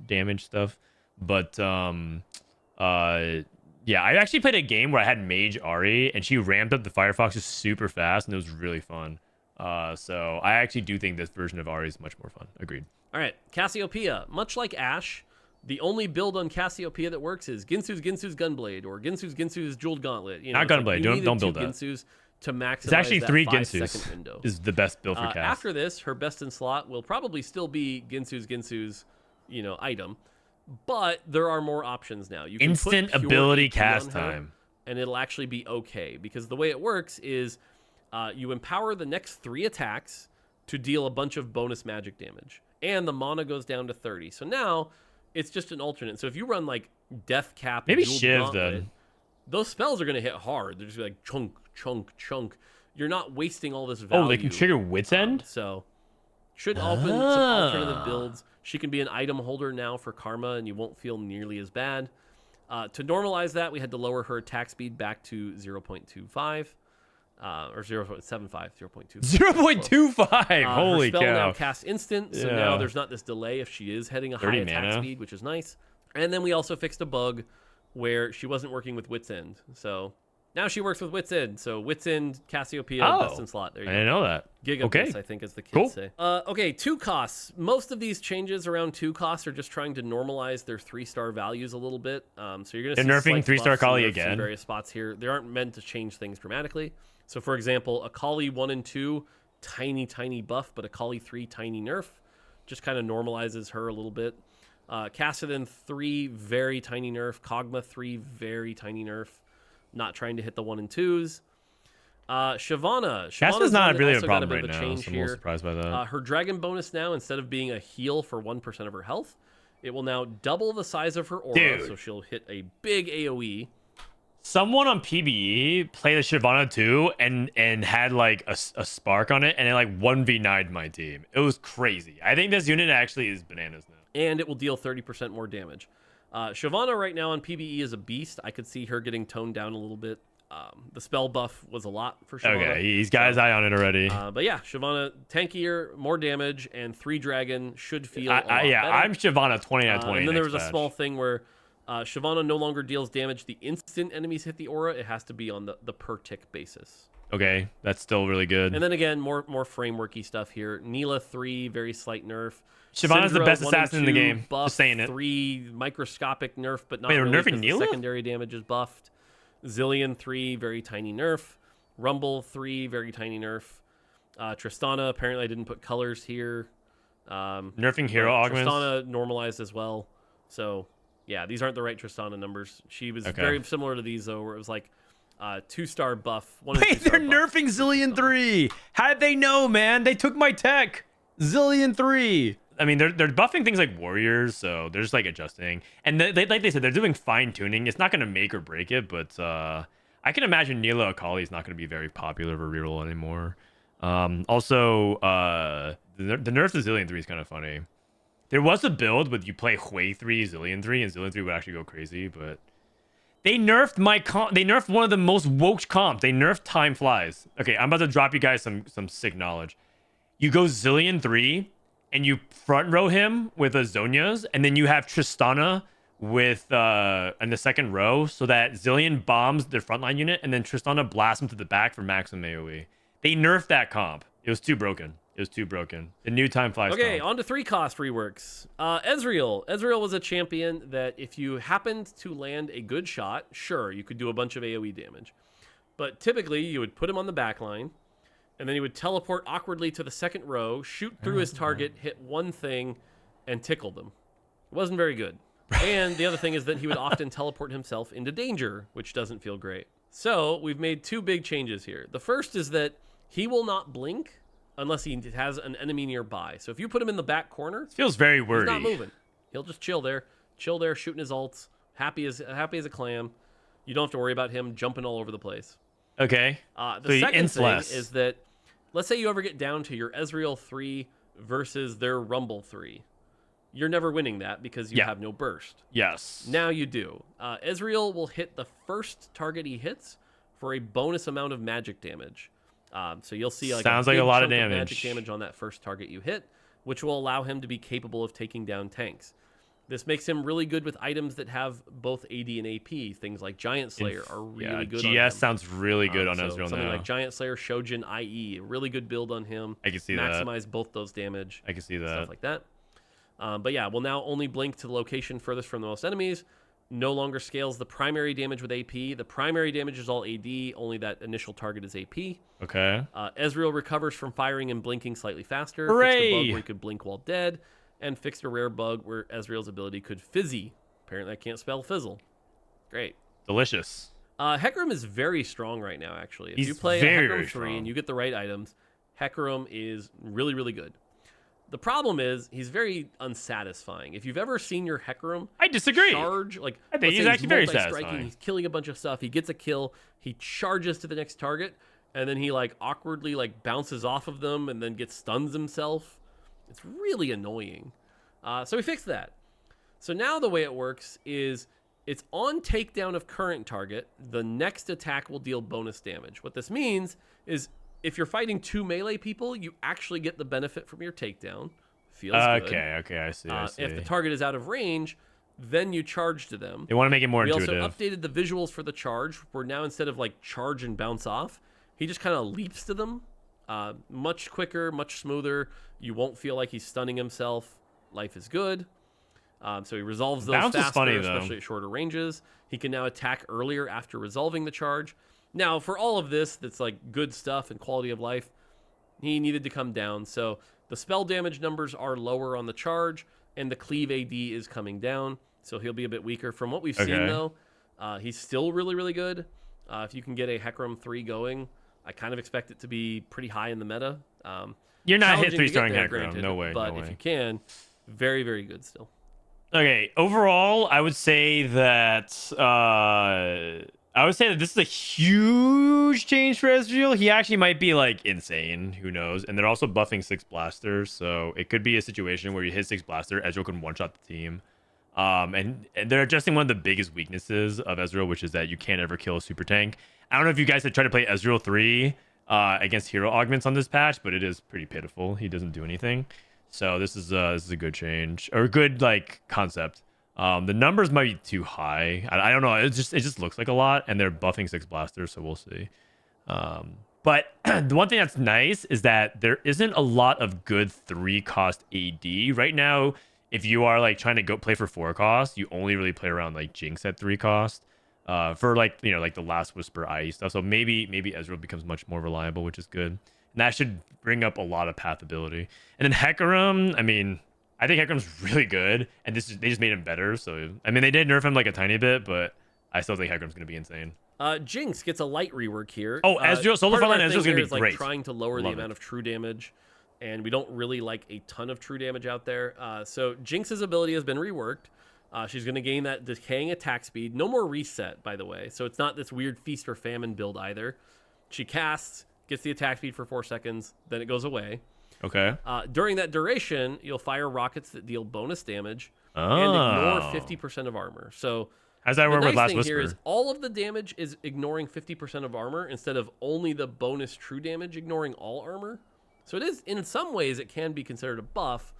damage stuff. But yeah, I actually played a game where I had Mage Ahri, and she ramped up the Firefoxes super fast, and it was really fun. So I actually do think this version of Ahri is much more fun. Agreed. All right, Cassiopeia. Much like Ashe, the only build on Cassiopeia that works is Ginsu's Gunblade or Ginsu's Jeweled Gauntlet. You know, not Gunblade. Like don't build that. Ginsu's to maximize it's actually that 3 5-second window. Ginsus is the best build for cast. After this, her best in slot will probably still be Ginsu's item, but there are more options now. You can instant put ability EP cast on her, time, and it'll actually be okay because the way it works is you empower the next 3 attacks to deal a bunch of bonus magic damage, and the mana goes down to 30. So now it's just an alternate. So if you run like Death Cap, maybe Jeweled Shiv Gauntlet, then. Those spells are going to hit hard. They're just like chunk, chunk, chunk. You're not wasting all this value. Oh, they can trigger Wit's End? So should open some alternative builds. She can be an item holder now for Karma, and you won't feel nearly as bad. To normalize that, we had to lower her attack speed back to 0.25. Or 0.75, 0.25. 0.25! Holy her spell cow. now casts instant, so now there's not this delay if she is heading a high attack speed, which is nice. And then we also fixed a bug where she wasn't working with Wit's End. So now she works with Wit's End. So Wit's End, Cassiopeia, best in slot. There you go. I didn't know that. Gigabits, I think, as the kids say. Okay, 2 costs. Most of these changes around 2 costs are just trying to normalize their 3-star values a little bit. So you're going to see nerfing 3-star Kali again. In various spots here. They aren't meant to change things dramatically. So for example, a Kali 1 and 2, tiny buff, but a Kali 3, tiny nerf. Just kind of normalizes her a little bit. Kassadin 3, very tiny nerf. Kog'Maw 3, very tiny nerf. Not trying to hit the 1 and 2s. Shyvana. Shyvana's not really a problem right now, so I'm a a little surprised by that. Her dragon bonus now, instead of being a heal for 1% of her health, it will now double the size of her aura, so she'll hit a big AoE. Someone on PBE played a Shyvana too and had like a spark on it, and it like 1v9'd my team. It was crazy. I think this unit actually is bananas now. And it will deal 30% more damage. Shyvana right now on PBE is a beast. I could see her getting toned down a little bit. The spell buff was a lot for Shyvana. Okay, he's got his eye on it already. But yeah, Shyvana, tankier, more damage, and 3 dragon should feel a lot better. I'm Shyvana 20 out of 20. And then there was a small thing where Shyvana no longer deals damage the instant enemies hit the aura. It has to be on the per tick basis. Okay, that's still really good. And then again, more frameworky stuff here. Neela 3, very slight nerf. Shyvana's the best assassin in the game. Buff, just saying it. 3 microscopic nerf, but not Wait, really nerfing Neela? Secondary damage is buffed. Zillion 3, very tiny nerf. Rumble 3, very tiny nerf. Tristana, apparently I didn't put colors here. Nerfing hero augments. Tristana normalized as well. So yeah, these aren't the right Tristana numbers. She was very similar to these though, where it was like 2-star buff. Wait, they're nerfing Zillion 3. How did they know, man? They took my tech. Zillion 3. I mean, they're buffing things like warriors, so they're just like adjusting. And like they said, they're doing fine tuning. It's not going to make or break it, but I can imagine Neela Akali is not going to be very popular for reroll anymore. Also, the nerf to Zillion 3 is kind of funny. There was a build with you play Hui 3, Zillion 3, and Zillion 3 would actually go crazy, but they nerfed my comp. They nerfed one of the most woke comps. They nerfed Time Flies. Okay, I'm about to drop you guys some sick knowledge. You go Zillion 3, and you front row him with a Zonia's, and then you have Tristana with in the second row so that Zillion bombs their frontline unit and then Tristana blasts them to the back for maximum AoE. They nerfed that comp. It was too broken. It was too broken. The new time flies. Okay, comp. on to 3-cost reworks. Ezreal. Ezreal was a champion that if you happened to land a good shot, sure, you could do a bunch of AoE damage. But typically, you would put him on the back line, and then he would teleport awkwardly to the second row, shoot through his target, hit one thing, and tickle them. It wasn't very good. And the other thing is that he would often teleport himself into danger, which doesn't feel great. So we've made 2 big changes here. The first is that he will not blink unless he has an enemy nearby. So if you put him in the back corner, it feels very wordy. He's not moving. He'll just chill there, shooting his ults, happy as a clam. You don't have to worry about him jumping all over the place. Okay. The second thing is that, let's say you ever get down to your Ezreal 3 versus their Rumble 3. You're never winning that because you have no burst. Yes. Now you do. Ezreal will hit the first target he hits for a bonus amount of magic damage. So you'll see like sounds like a lot of damage. Magic damage on that first target you hit, which will allow him to be capable of taking down tanks. This makes him really good with items that have both AD and AP. Things like Giant Slayer are really good on him. GS sounds really good on Ezreal now. Something like Giant Slayer, Shojin, IE, a really good build on him. I can see Maximize both those damage. I can see that. Stuff like that. But yeah, we'll now only blink to the location furthest from the most enemies. No longer scales the primary damage with AP. The primary damage is all AD. Only that initial target is AP. Okay. Ezreal recovers from firing and blinking slightly faster. Hooray! Fixed a bug where he could blink while dead. And fixed a rare bug where Ezreal's ability could fizzy. Apparently I can't spell fizzle. Great. Delicious. Hecarim is very strong right now, actually. If He's you play very, Hecarim very 3 strong. and you get the right items, Hecarim is really, really good. The problem is he's very unsatisfying. If you've ever seen your Hecarim I disagree. charge, like I think he's actually very satisfying. He's killing a bunch of stuff. He gets a kill. He charges to the next target, and then he like awkwardly like bounces off of them and then gets stuns himself. It's really annoying. So we fixed that. So now the way it works is it's on takedown of current target. The next attack will deal bonus damage. What this means is if you're fighting 2 melee people, you actually get the benefit from your takedown. Feels good. Okay, I see. If the target is out of range, then you charge to them. They want to make it more we intuitive. We also updated the visuals for the charge, where now instead of like charge and bounce off, he just kind of leaps to them. Much quicker, much smoother. You won't feel like he's stunning himself. Life is good. So he resolves those Bounce is faster, funny, especially at shorter ranges. He can now attack earlier after resolving the charge. Now, for all of this, that's like good stuff and quality of life, he needed to come down. So the spell damage numbers are lower on the charge, and the cleave AD is coming down. So he'll be a bit weaker. From what we've seen, though, he's still really, really good. If you can get a Hecarim 3 going, I kind of expect it to be pretty high in the meta. You're not hit 3-starring Hecarim. Granted, no way. But if you can, very, very good still. Okay, overall, I would say that this is a huge change for Ezreal. He actually might be like insane. Who knows? And they're also buffing 6 blasters, so it could be a situation where you hit 6 blaster, Ezreal can one-shot the team. And they're addressing one of the biggest weaknesses of Ezreal, which is that you can't ever kill a super tank. I don't know if you guys have tried to play Ezreal 3 against hero augments on this patch, but it is pretty pitiful. He doesn't do anything. So this is a good change or a good like concept. The numbers might be too high. I don't know. It just looks like a lot, and they're buffing 6 blasters, so we'll see. But the one thing that's nice is that there isn't a lot of good 3-cost AD right now. If you are like trying to go play for 4-cost, you only really play around like Jinx at 3-cost. For like like the Last Whisper IE stuff. So maybe Ezreal becomes much more reliable, which is good. And that should bring up a lot of path ability. And then Hecarim, I mean, I think Hecarim's really good, and they just made him better. So I mean, they did nerf him like a tiny bit, but I still think Hecarim's gonna be insane. Jinx gets a light rework here. Oh, Ezreal, solo frontline Ezreal's gonna be like great. Trying to lower the amount of true damage, and we don't really like a ton of true damage out there. So Jinx's ability has been reworked. She's going to gain that decaying attack speed. No more reset, by the way. So it's not this weird feast or famine build either. She casts, gets the attack speed for 4 seconds, then it goes away. Okay. During that duration, you'll fire rockets that deal bonus damage and ignore 50% of armor. So how's that work with Last Whisper? Here is all of the damage is ignoring 50% of armor instead of only the bonus true damage ignoring all armor. So it is, in some ways, it can be considered a buff.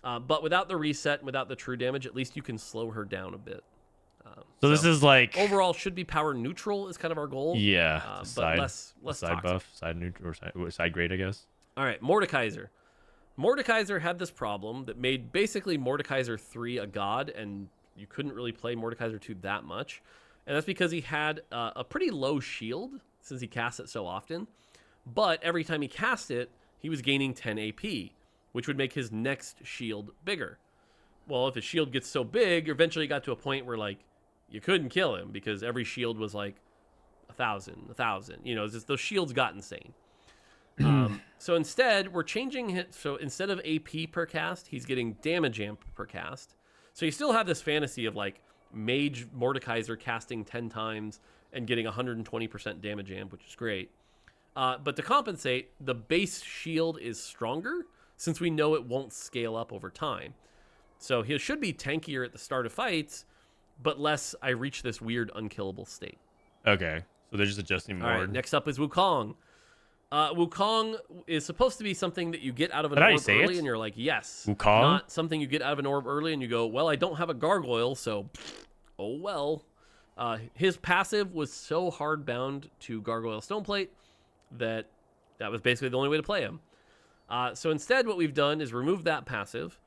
But without the reset, without the true damage, at least you can slow her down a bit. So this is like overall should be power neutral is kind of our goal. Yeah, but less side toxic. buff, side neutral, or side grade, I guess. All right, Mordekaiser. Mordekaiser had this problem that made basically Mordekaiser 3 a god, and you couldn't really play Mordekaiser 2 that much. And that's because he had a pretty low shield since he cast it so often. But every time he cast it, he was gaining 10 AP, which would make his next shield bigger. Well, if his shield gets so big, eventually it got to a point where, like, you couldn't kill him because every shield was like 1,000. You know, just those shields got insane. So instead, we're changing it. So instead of AP per cast, he's getting damage amp per cast. So you still have this fantasy of like Mage Mordekaiser casting 10 times and getting 120% damage amp, which is great. But to compensate, the base shield is stronger since we know it won't scale up over time. So he should be tankier at the start of fights, but less I reach this weird unkillable state. Okay, so they're just adjusting more. All right, next up is Wukong. Wukong is supposed to be something that you get out of an orb early, and you're like, yes. Wukong? Not something you get out of an orb early, and you go, well, I don't have a gargoyle, so oh well. His passive was so hard bound to Gargoyle Stoneplate that was basically the only way to play him. So instead, what we've done is remove that passive,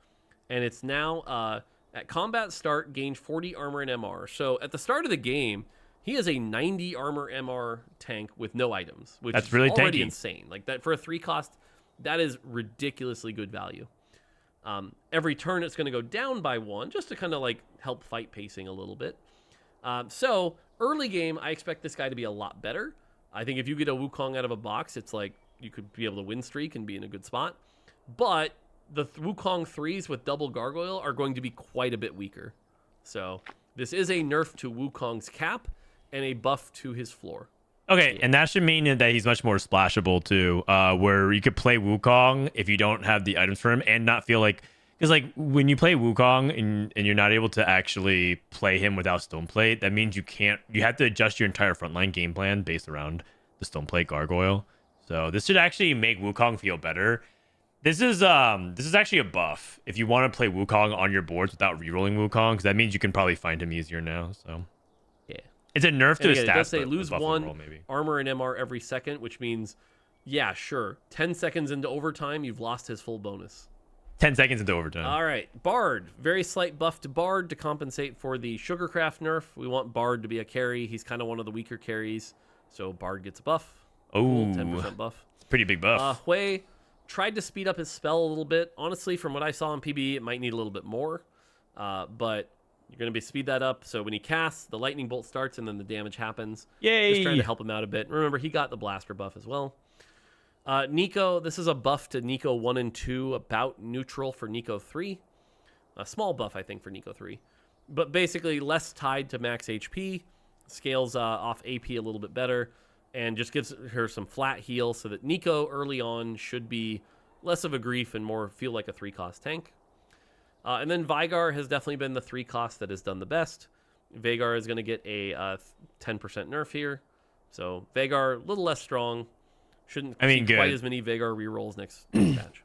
and it's now at combat start, gain 40 armor and MR. So at the start of the game, he is a 90 armor MR tank with no items, which is really already insane. Like that for a 3 cost, that is ridiculously good value. Every turn, it's going to go down by 1 just to kind of like help fight pacing a little bit. So early game, I expect this guy to be a lot better. I think if you get a Wukong out of a box, it's like you could be able to win streak and be in a good spot. But the Wukong 3s with double Gargoyle are going to be quite a bit weaker. So this is a nerf to Wukong's cap and a buff to his floor. Okay, and that should mean that he's much more splashable too, where you could play Wukong if you don't have the items for him and not feel like... Because like when you play Wukong and you're not able to actually play him without Stoneplate, that means you have to adjust your entire frontline game plan based around the Stoneplate Gargoyle. So this should actually make Wukong feel better. This is actually a buff if you want to play Wukong on your boards without rerolling Wukong, because that means you can probably find him easier now. So yeah, it's a nerf to his stats. It does say lose 1 armor and MR every second, which means, yeah, sure, 10 seconds into overtime, you've lost his full bonus. 10 seconds into overtime. All right, Bard. Very slight buff to Bard to compensate for the Sugarcraft nerf. We want Bard to be a carry. He's kind of one of the weaker carries, so Bard gets a buff. Oh, 10% buff. It's a pretty big buff. Hui tried to speed up his spell a little bit. Honestly, from what I saw in PBE, it might need a little bit more, but you're going to speed that up. So when he casts, the lightning bolt starts, and then the damage happens. Yay! Just trying to help him out a bit. Remember, he got the blaster buff as well. Nico, this is a buff to Nico 1 and 2, about neutral for Nico 3. A small buff, I think, for Nico 3. But basically less tied to max HP, scales off AP a little bit better, and just gives her some flat heal so that Nico early on should be less of a grief and more feel like a 3-cost tank. And then Veigar has definitely been the 3-cost that has done the best. Veigar is going to get a 10% nerf here. So Veigar, a little less strong. Shouldn't see quite as many Veigar rerolls next patch.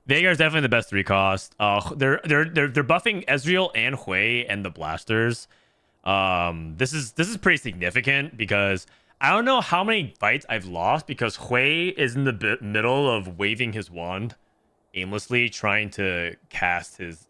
Veigar's definitely the best 3-cost. They're buffing Ezreal and Hui and the blasters. This is pretty significant because I don't know how many fights I've lost because Hui is in the middle of waving his wand aimlessly, trying to cast his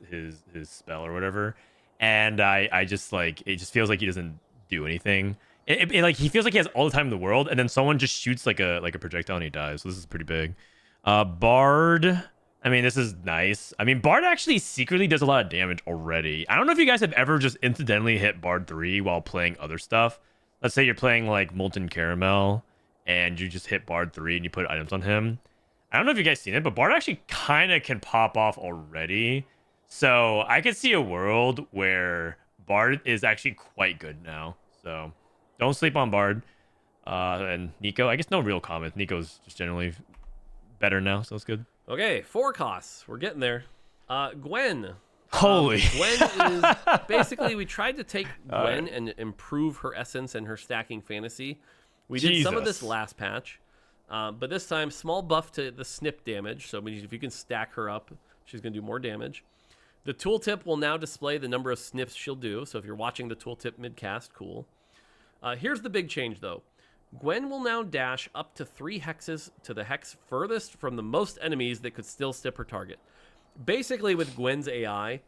spell or whatever, and I just like it just feels like he doesn't do anything. It like he feels like he has all the time in the world, and then someone just shoots like a projectile and he dies. So this is pretty big. Bard. I mean, this is nice. I mean, Bard actually secretly does a lot of damage already. I don't know if you guys have ever just incidentally hit Bard 3 while playing other stuff. Let's say you're playing like Molten Caramel and you just hit Bard 3 and you put items on him. I don't know if you guys seen it, but Bard actually kind of can pop off already. So I could see a world where Bard is actually quite good now. So don't sleep on Bard. And Nico, I guess no real comments. Nico's just generally better now, so it's good. Okay, 4 costs. We're getting there. Gwen. Holy. Gwen is basically, we tried to take Gwen and improve her essence and her stacking fantasy. We did some of this last patch. But this time, small buff to the snip damage. So if you can stack her up, she's going to do more damage. The tooltip will now display the number of snips she'll do. So if you're watching the tooltip mid-cast, cool. Here's the big change, though. Gwen will now dash up to 3 hexes to the hex furthest from the most enemies that could still snip her target. Basically, with Gwen's AI,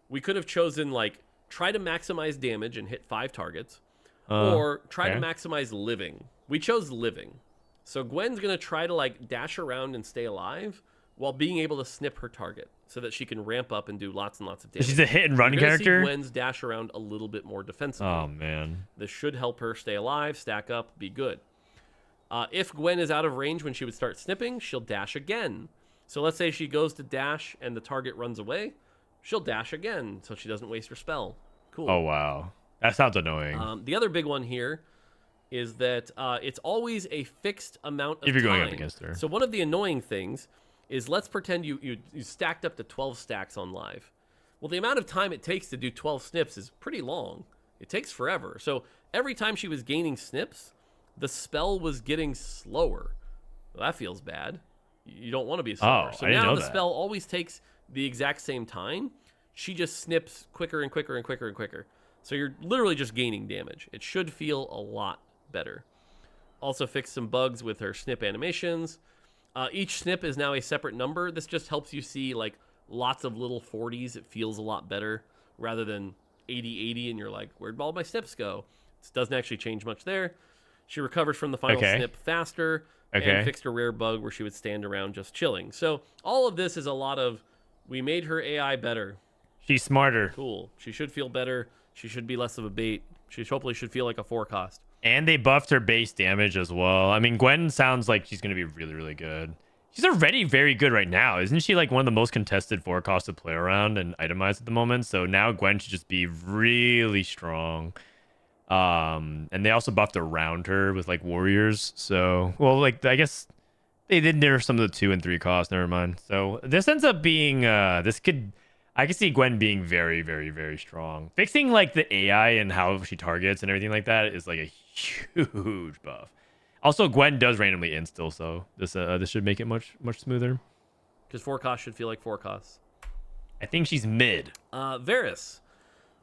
we could have chosen, like, try to maximize damage and hit 5 targets, or try to maximize living. We chose living. So Gwen's going to try to, like, dash around and stay alive while being able to snip her target so that she can ramp up and do lots and lots of damage. She's a hit and run character. See Gwen's dash around a little bit more defensively. Oh, man. This should help her stay alive, stack up, be good. If Gwen is out of range when she would start snipping, she'll dash again. So let's say she goes to dash and the target runs away. She'll dash again so she doesn't waste her spell. Cool. Oh, wow. That sounds annoying. The other big one here is that it's always a fixed amount of time. If you're going up against her. So one of the annoying things is, let's pretend you stacked up to 12 stacks on live. Well, the amount of time it takes to do 12 snips is pretty long. It takes forever. So every time she was gaining snips, the spell was getting slower. Well, that feels bad. You don't want to be slower. So now the spell always takes the exact same time. She just snips quicker and quicker and quicker and quicker. So you're literally just gaining damage. It should feel a lot better. Also fixed some bugs with her snip animations. Each snip is now a separate number. This just helps you see, like, lots of little 40s. It feels a lot better rather than 80-80 and you're like, where'd all my snips go? This doesn't actually change much there. She recovers from the final snip faster and fixed a rare bug where she would stand around just chilling. So all of this is a lot of, we made her AI better. She's smarter. Cool. She should feel better. She should be less of a bait. She hopefully should feel like a 4-cost. And they buffed her base damage as well. I mean, Gwen sounds like she's going to be really, really good. She's already very good right now. Isn't she like one of the most contested 4-costs to play around and itemize at the moment? So now Gwen should just be really strong. And they also buffed around her with like warriors. So, well, like, I guess they did nerf some of the 2 and 3 costs. Never mind. So this ends up being, I can see Gwen being very, very, very strong. Fixing like the AI and how she targets and everything like that is like a huge buff. Also, Gwen does randomly end still, so this should make it much smoother. Because 4-cost should feel like 4-costs. I think she's mid. Varus.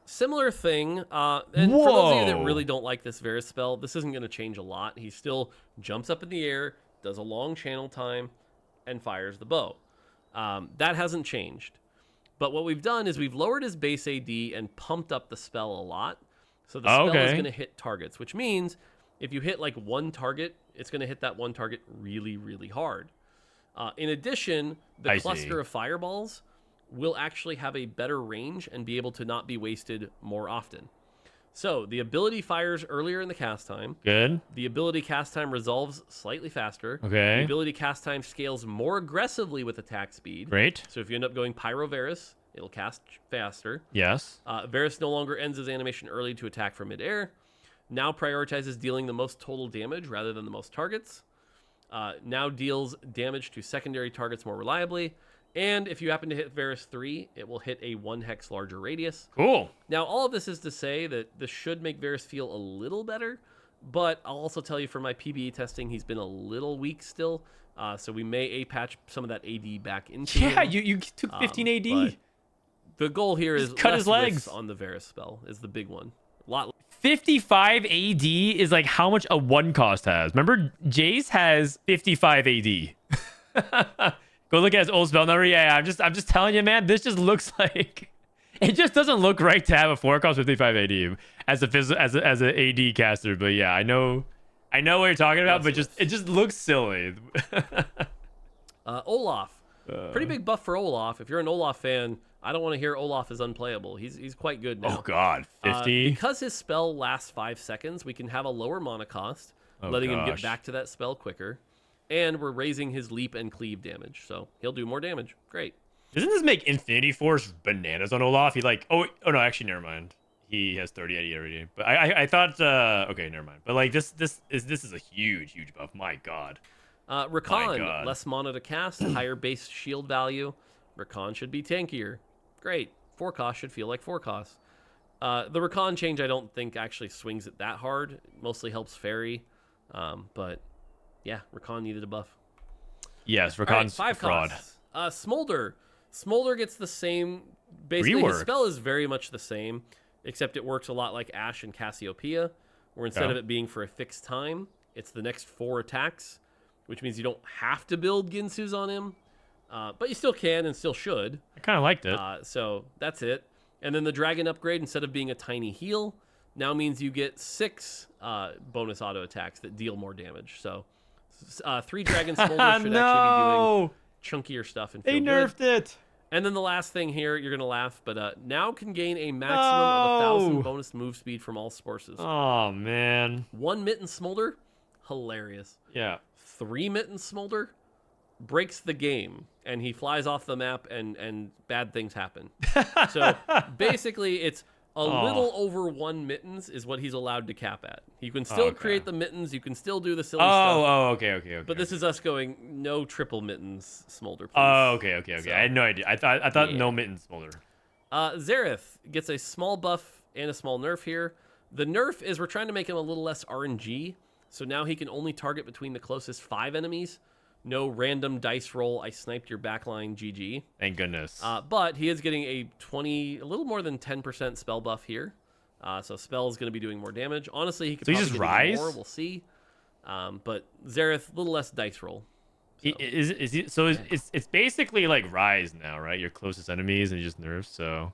Similar thing. And for those of you that really don't like this Varus spell, this isn't going to change a lot. He still jumps up in the air, does a long channel time, and fires the bow. That hasn't changed. But what we've done is we've lowered his base AD and pumped up the spell a lot. So the spell is going to hit targets, which means if you hit like one target, it's going to hit that one target really, really hard. In addition, the cluster of fireballs will actually have a better range and be able to not be wasted more often. So the ability fires earlier in the cast time. Good. The ability cast time resolves slightly faster. Okay. The ability cast time scales more aggressively with attack speed. Great. So if you end up going Pyro Varus, it'll cast faster. Yes. Varus no longer ends his animation early to attack from midair. Now prioritizes dealing the most total damage rather than the most targets. Now deals damage to secondary targets more reliably. And if you happen to hit Varus 3, it will hit a 1 hex larger radius. Cool. Now, all of this is to say that this should make Varus feel a little better, but I'll also tell you from my PBE testing, he's been a little weak still. So we may A-patch some of that AD back into him. You took 15 AD. The goal here is cut his legs on the Varus spell is the big one. 55 AD is like how much a 1-cost has. Remember, Jace has 55 AD. Go look at his old spell number. Yeah, I'm just telling you, man. This just looks like it just doesn't look right to have a 4-cost 55 AD as an AD caster. But yeah, I know what you're talking about. But it just looks silly. Olaf, pretty big buff for Olaf. If you're an Olaf fan, I don't want to hear Olaf is unplayable. He's quite good now. Oh God, 50. Because his spell lasts 5 seconds, we can have a lower mana cost, letting him get back to that spell quicker. And we're raising his leap and cleave damage, so he'll do more damage. Great. Doesn't this make Infinity Force bananas on Olaf? He like, oh no, actually, never mind. He has 30 AD already. But I thought, okay, never mind. But like this is a huge buff. My God. Rakan, less mana to cast, higher base shield value. Rakan should be tankier. Great. 4-cost should feel like 4-cost. The Rakan change I don't think actually swings it that hard. It mostly helps Fairy, but Yeah, Rakan needed a buff. Yes, Rakan's five fraud. Costs. Smolder. Smolder gets the same. Basically, his spell is very much the same, except it works a lot like Ashe and Cassiopeia, where instead of it being for a fixed time, it's the next 4 attacks, which means you don't have to build Ginsus on him, but you still can and still should. I kind of liked it. So that's it. And then the Dragon upgrade, instead of being a tiny heal, now means you get 6 bonus auto attacks that deal more damage. So 3 Dragon Smolder should actually be doing chunkier stuff and feel good. They nerfed it. And then the last thing here, you're going to laugh, but now can gain a maximum of 1,000 bonus move speed from all sources. Oh, man. 1 Mitten Smolder, hilarious. Yeah. 3 Mitten Smolder breaks the game, and he flies off the map, and bad things happen. So basically, it's a little over 1 mittens is what he's allowed to cap at. You can still create the mittens. You can still do the silly stuff. Okay. But this is us going, no triple mittens Smolder, please. Okay. So, I had no idea. I thought no mittens Smolder. Xerath gets a small buff and a small nerf here. The nerf is we're trying to make him a little less RNG. So now he can only target between the closest 5 enemies. No random dice roll. I sniped your backline. GG. Thank goodness. But he is getting a little more than 10% spell buff here. So spell is going to be doing more damage. Honestly, he could probably just get rise more. We'll see. But Xerath, a little less dice roll. So. It's basically like rise now, right? Your closest enemies and he just nerfs. So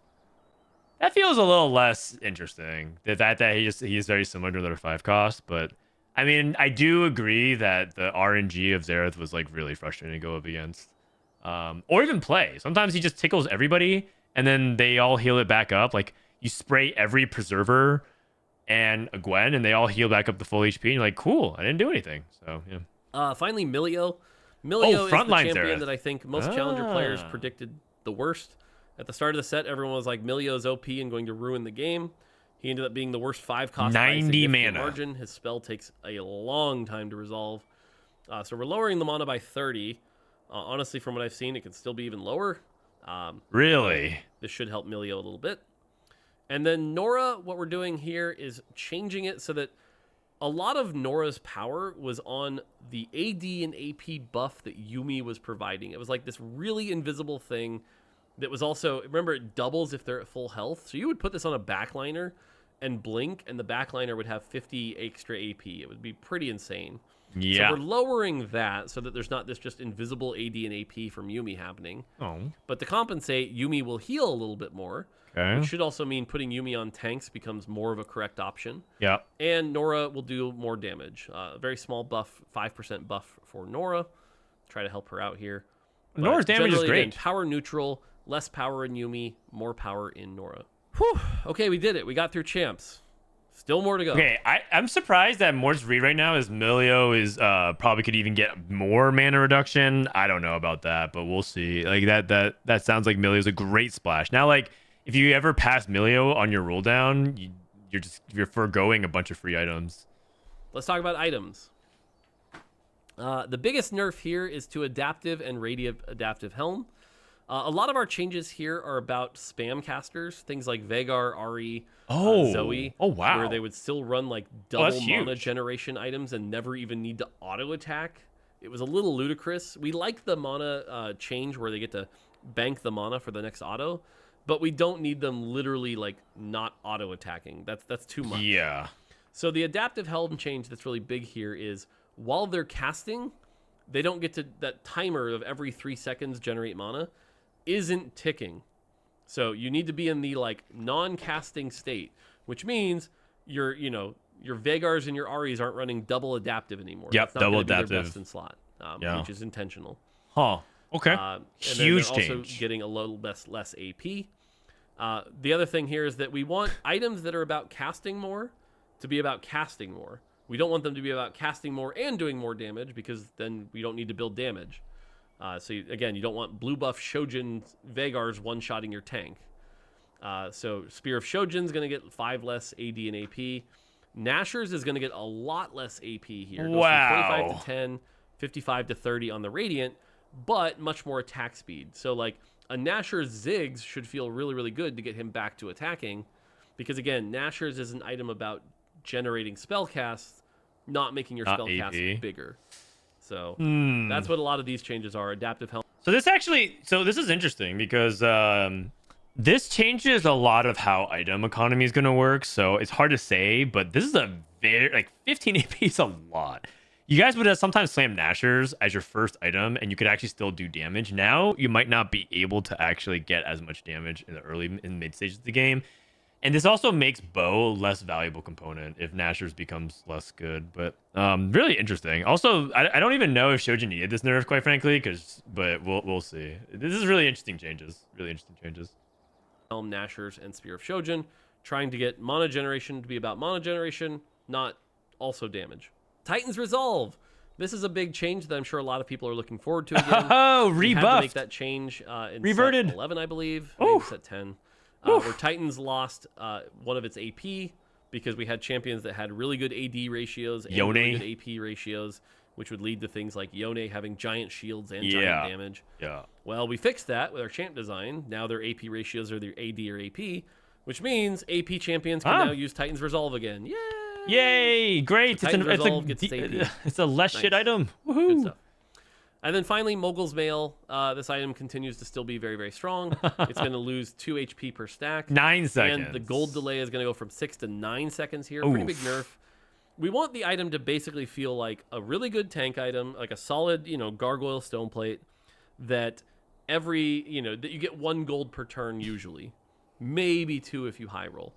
that feels a little less interesting. That he's very similar to their 5 cost, but. I mean, I do agree that the RNG of Xerath was like really frustrating to go up against, or even play. Sometimes he just tickles everybody, and then they all heal it back up. Like you spray every Preserver and a Gwen, and they all heal back up to full HP. And you're like, cool, I didn't do anything. So yeah. Finally, Milio. Milio is the champion Xerath. that I think most Challenger players predicted the worst. At the start of the set, everyone was like, Milio's OP and going to ruin the game. He ended up being the worst 5 cost 90 mana margin. His spell takes a long time to resolve. So we're lowering the mana by 30. Honestly, from what I've seen, it can still be even lower. Really? This should help Milio a little bit. And then Nora, what we're doing here is changing it so that a lot of Nora's power was on the AD and AP buff that Yuumi was providing. It was like this really invisible thing that was also, remember, it doubles if they're at full health. So you would put this on a backliner and blink, and the backliner would have 50 extra AP. It would be pretty insane. Yeah. So we're lowering that so that there's not this just invisible AD and AP from Yuumi happening. But to compensate, Yuumi will heal a little bit more. Okay. Which should also mean putting Yuumi on tanks becomes more of a correct option. Yeah. And Nora will do more damage. A very small buff, 5% buff for Nora. Try to help her out here. Nora's damage is great. Again, power neutral. Less power in Yuumi, more power in Nora. Whew. Okay, we did it. We got through champs. Still more to go. Okay, I'm surprised that Mort's read right now is Milio is probably could even get more mana reduction. I don't know about that, but we'll see. Like that sounds like Milio's a great splash. Now, like if you ever pass Milio on your roll down, you're foregoing a bunch of free items. Let's talk about items. The biggest nerf here is to Adaptive and Radiant Adaptive Helm. A lot of our changes here are about spam casters, things like Veigar, Ahri, Zoe. Oh, wow. Where they would still run like double mana generation items and never even need to auto attack. It was a little ludicrous. We like the mana change where they get to bank the mana for the next auto, but we don't need them literally like not auto attacking. That's too much. Yeah. So the Adaptive Helm change that's really big here is while they're casting, they don't get to that timer of every 3 seconds generate mana isn't ticking. So you need to be in the like non-casting state, which means your Veigars and your Ahris aren't running double adaptive anymore. Yep, double adaptive. Their best in slot, which is intentional. Huh. Okay. Huge change. Also getting a little less AP. The other thing here is that we want items that are about casting more to be about casting more. We don't want them to be about casting more and doing more damage because then we don't need to build damage. So again, you don't want blue buff Shojin Veigars one-shotting your tank. So Spear of Shojin's going to get 5 less AD and AP. Nashor's is going to get a lot less AP here. It goes from 25 to 10, 55 to 30 on the Radiant, but much more attack speed. So like a Nashor's Ziggs should feel really, really good to get him back to attacking. Because again, Nashor's is an item about generating spell casts, not making your spell cast bigger. So that's what a lot of these changes are. Adaptive helmet. So this is interesting because this changes a lot of how item economy is going to work. So it's hard to say, but this is a very, like 15 AP is a lot. You guys would have sometimes slam Nashers as your first item, and you could actually still do damage. Now you might not be able to actually get as much damage in the early and mid stages of the game. And this also makes bow less valuable component if Nashers becomes less good. But really interesting. Also, I don't even know if Shojin needed this nerf, quite frankly, but we'll see. This is really interesting changes. Really interesting changes. Helm, Nashers, and Spear of Shojin, trying to get mana generation to be about mana generation, not also damage. Titan's Resolve. This is a big change that I'm sure a lot of people are looking forward to again. Oh, rebuffed. Had to make that change in Reverted. set 11, I believe. Maybe set 10. Where Titans lost one of its AP because we had champions that had really good AD ratios and really good AP ratios, which would lead to things like Yone having giant shields and giant damage. Yeah. Well, we fixed that with our champ design. Now their AP ratios are their AD or AP, which means AP champions can now use Titan's Resolve again. Yay! Yay! Great. So it's a less shit item. Woohoo! Good stuff. And then finally, Mogul's Mail. This item continues to still be very, very strong. It's going to lose 2 HP per stack. 9 seconds. And the gold delay is going to go from 6 to 9 seconds here. Pretty big nerf. We want the item to basically feel like a really good tank item, like a solid, gargoyle stone plate that that you get 1 gold per turn usually. Maybe 2 if you high roll.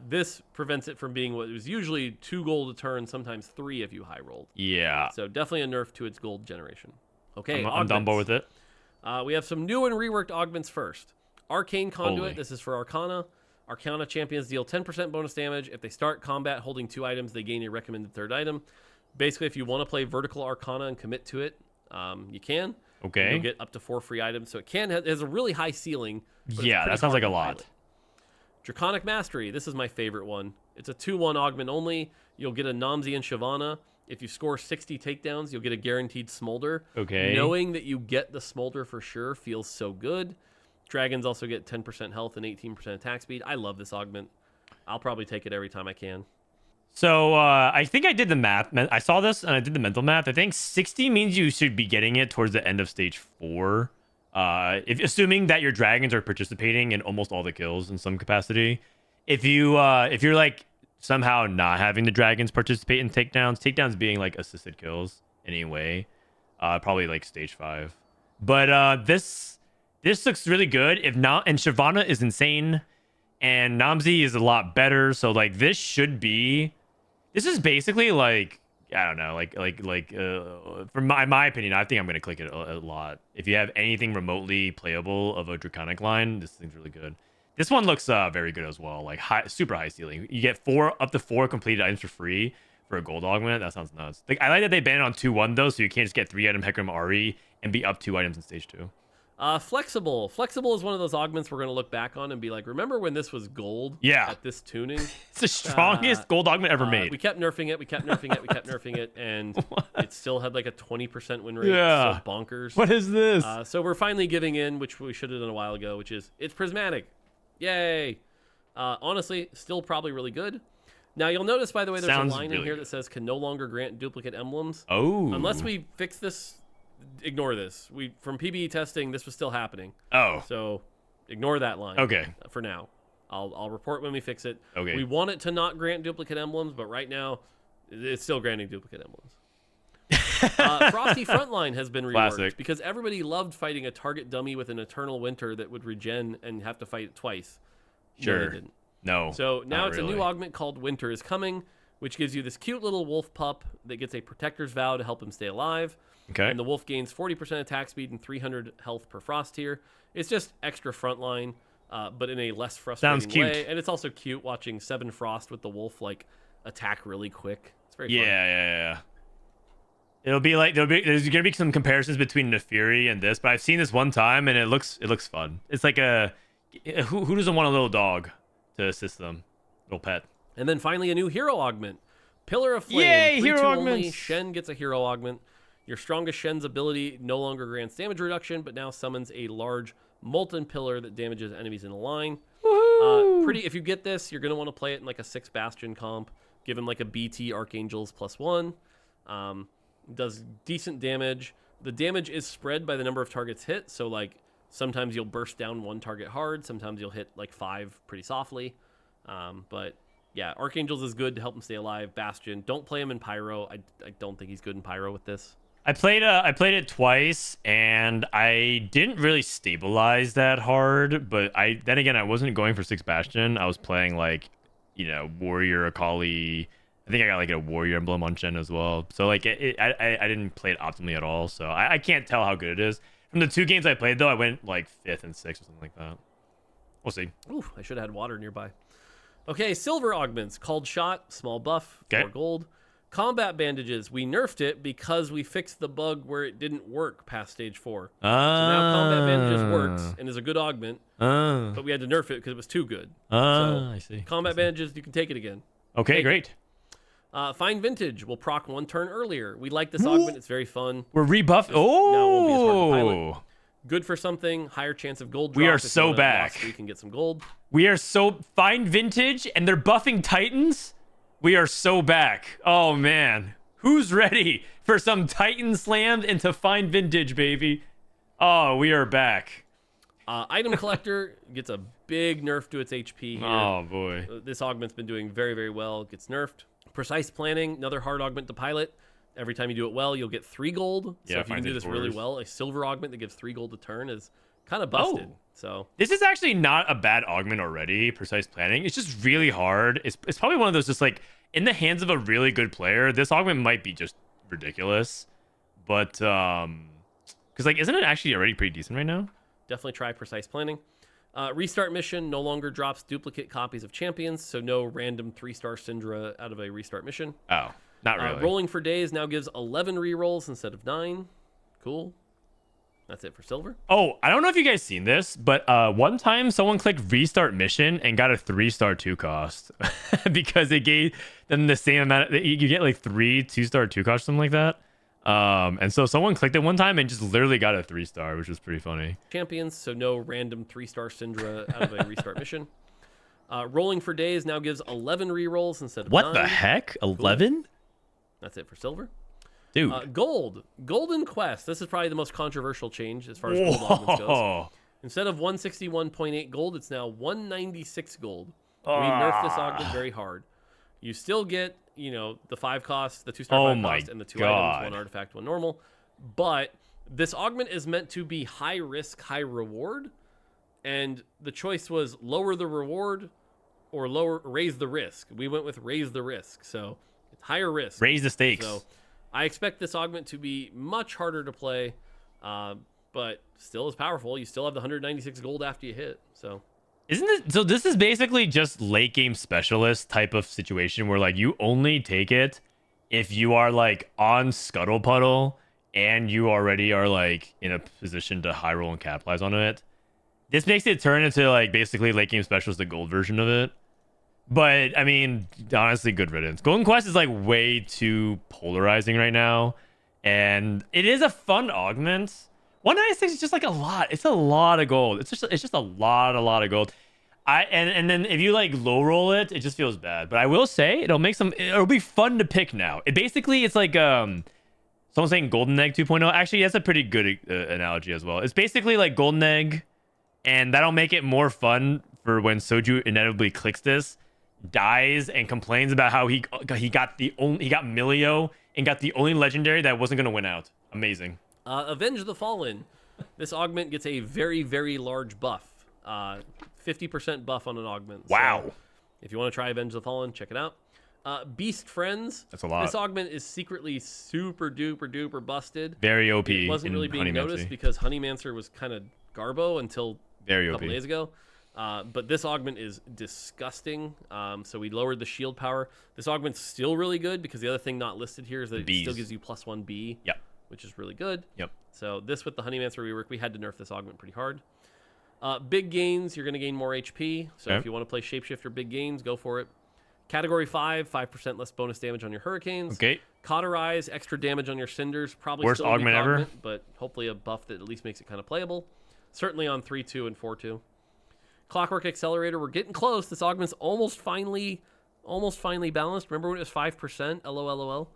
This prevents it from being what was usually 2 gold a turn, sometimes 3 if you high rolled. Yeah. So definitely a nerf to its gold generation. Okay, I'm done with it. We have some new and reworked augments first. Arcane Conduit. This is for Arcana. Arcana champions deal 10% bonus damage. If they start combat holding 2 items, they gain a recommended 3rd item. Basically, if you want to play vertical Arcana and commit to it, you can. Okay. You'll get up to 4 free items. So it has a really high ceiling. Yeah, that sounds like a lot. Draconic Mastery. This is my favorite one. It's a 2-1 augment only. You'll get a Namzi and Shyvana. If you score 60 takedowns, you'll get a guaranteed Smolder. Okay. Knowing that you get the Smolder for sure feels so good. Dragons also get 10% health and 18% attack speed. I love this augment. I'll probably take it every time I can. So I think I did the math. I saw this and I did the mental math. I think 60 means you should be getting it towards the end of stage 4. Assuming that your dragons are participating in almost all the kills in some capacity. If you're like somehow not having the dragons participate in takedowns being like assisted kills anyway, probably like stage 5. But this looks really good. If not, and Shyvana is insane, and Namzi is a lot better. So like this is basically like, I don't know, from my opinion, I think I'm gonna click it a lot. If you have anything remotely playable of a draconic line, this thing's really good. This one looks very good as well, like super high ceiling. You get up to 4 completed items for free for a gold augment. That sounds nuts. Like I like that they banned it on 2-1 though, so you can't just get 3 item Hecarim Ari and be up 2 items in stage 2. Flexible. Flexible is one of those augments we're going to look back on and be like, remember when this was gold at this tuning? It's the strongest gold augment ever made. We kept nerfing it, and it still had like a 20% win rate. Yeah. So bonkers. What is this? So we're finally giving in, which we should have done a while ago, which is it's prismatic. Yay. Honestly, still probably really good. Now, you'll notice, by the way, there's a line in here that says can no longer grant duplicate emblems. Oh. Unless we fix this. Ignore this. From PBE testing, this was still happening. Oh. So ignore that line. Okay. For now. I'll report when we fix it. Okay. We want it to not grant duplicate emblems, but right now it's still granting duplicate emblems. Frosty Frontline has been reworked because everybody loved fighting a target dummy with an Eternal Winter that would regen and have to fight it twice. Sure. No, they didn't. No. So now it's a new augment called Winter is Coming, which gives you this cute little wolf pup that gets a Protector's Vow to help him stay alive. Okay. And the wolf gains 40% attack speed and 300 health per frost tier. It's just extra frontline, but in a less frustrating way. And it's also cute watching 7 frost with the wolf like attack really quick. It's very fun. Yeah. It'll be like there's gonna be some comparisons between Neferi and this, but I've seen this one time and it looks fun. It's like who doesn't want a little dog to assist them, little pet. And then finally a new hero augment, Pillar of Flame. Yay, 3-2 hero only. augments. Shen gets a hero augment. Your strongest Shen's ability no longer grants damage reduction, but now summons a large molten pillar that damages enemies in a line. If you get this, you're going to want to play it in like a 6 Bastion comp. Give him like a BT Archangels +1. Does decent damage. The damage is spread by the number of targets hit. So, like, sometimes you'll burst down one target hard. Sometimes you'll hit, like, 5 pretty softly. But, yeah, Archangels is good to help him stay alive. Bastion, don't play him in Pyro. I don't think he's good in Pyro with this. I played it twice, and I didn't really stabilize that hard. But then again, I wasn't going for 6 Bastion. I was playing, like, you know, Warrior, Akali. I think I got like a Warrior emblem on Shen as well. So like I didn't play it optimally at all. So I can't tell how good it is. From the 2 games I played though, I went like 5th and 6th or something like that. We'll see. Ooh, I should have had water nearby. Okay, silver augments. Called shot, small buff, 4 gold. Combat bandages. We nerfed it because we fixed the bug where it didn't work past stage 4. So now combat bandages works and is a good augment. But we had to nerf it because it was too good. So I see. Combat bandages, you can take it again. Okay, great. Find Vintage will proc 1 turn earlier. We like this augment. It's very fun. We're rebuffed. Now won't be as hard to pilot. Good for something. Higher chance of gold drop. We are so back. We can get some gold. We are so... Find Vintage, and they're buffing Titans? We are so back. Oh, man. Who's ready for some Titan slams into Find Vintage, baby? Oh, we are back. Item Collector gets a big nerf to its HP here. Oh, boy. This augment's been doing very, very well. It gets nerfed. Precise Planning, another hard augment to pilot. Every time you do it well, you'll get 3 gold. So if you can do this really well, a silver augment that gives 3 gold a turn is kind of busted. So this is actually not a bad augment already, Precise Planning. It's just really hard. It's probably one of those just like, in the hands of a really good player, this augment might be just ridiculous. But, because like, isn't it actually already pretty decent right now? Definitely try Precise Planning. Restart mission no longer drops duplicate copies of champions, so no random 3-star Syndra out of a restart mission. Oh, not really. Rolling for days now gives 11 rerolls instead of 9. Cool. That's it for silver. Oh, I don't know if you guys seen this, but one time someone clicked restart mission and got a 3-star 2 cost because it gave them the same amount. You get like 3 2-star 2 costs, something like that. And so someone clicked it one time and just literally got a 3-star, which was pretty funny. Champions, so no random 3-star Syndra out of a restart mission. Rolling for days now gives 11 rerolls instead of 9. What the heck? 11? Cool. That's it for silver. Dude. Golden Quest. This is probably the most controversial change as far as gold augments goes. Instead of 161.8 gold, it's now 196 gold. We nerfed this augment very hard. You still get, you know, the 5 costs, the 2-star 5 cost, and the 2 items, 1 artifact, 1 normal. But this augment is meant to be high risk, high reward. And the choice was lower the reward or raise the risk. We went with raise the risk. So it's higher risk. Raise the stakes. So I expect this augment to be much harder to play, but still as powerful. You still have the 196 gold after you hit. So isn't it? So this is basically just late game specialist type of situation where like you only take it if you are like on Scuttle Puddle and you already are like in a position to high roll and capitalize on it. This makes it turn into like basically late game specialist, the gold version of it. But I mean, honestly, good riddance. Golden Quest is like way too polarizing right now, and it is a fun augment. 196 is just like a lot. It's a lot of gold. It's just a lot of gold. And then if you like low roll it, it just feels bad. But I will say it'll be fun to pick now. It's like someone saying Golden Egg 2.0. Actually, that's a pretty good analogy as well. It's basically like Golden Egg, and that'll make it more fun for when Soju inevitably clicks this, dies, and complains about how he got Milio and got the only legendary that wasn't going to win out. Amazing. Avenge the Fallen. This augment gets a very, very large buff. 50% buff on an augment. Wow. So if you want to try Avenge the Fallen, check it out. Beast Friends. That's a lot. This augment is secretly super duper busted. Very OP. It wasn't really being noticed because Honeymancer was kind of garbo until a couple days ago. But this augment is disgusting. So we lowered the shield power. This augment's still really good because the other thing not listed here is that it still gives you +1 B. Yep. Which is really good. Yep. So this with the Honeymancer rework, we had to nerf this augment pretty hard. Big gains, you're going to gain more HP. So if you want to play Shapeshifter Big Gains, go for it. Category 5, 5% less bonus damage on your Hurricanes. Okay. Cauterize, extra damage on your Cinders. Probably worst still augment ever. But hopefully a buff that at least makes it kind of playable. Certainly on 3-2 and 4-2. Clockwork Accelerator, we're getting close. This augment's almost finally balanced. Remember when it was 5%? LOLOL.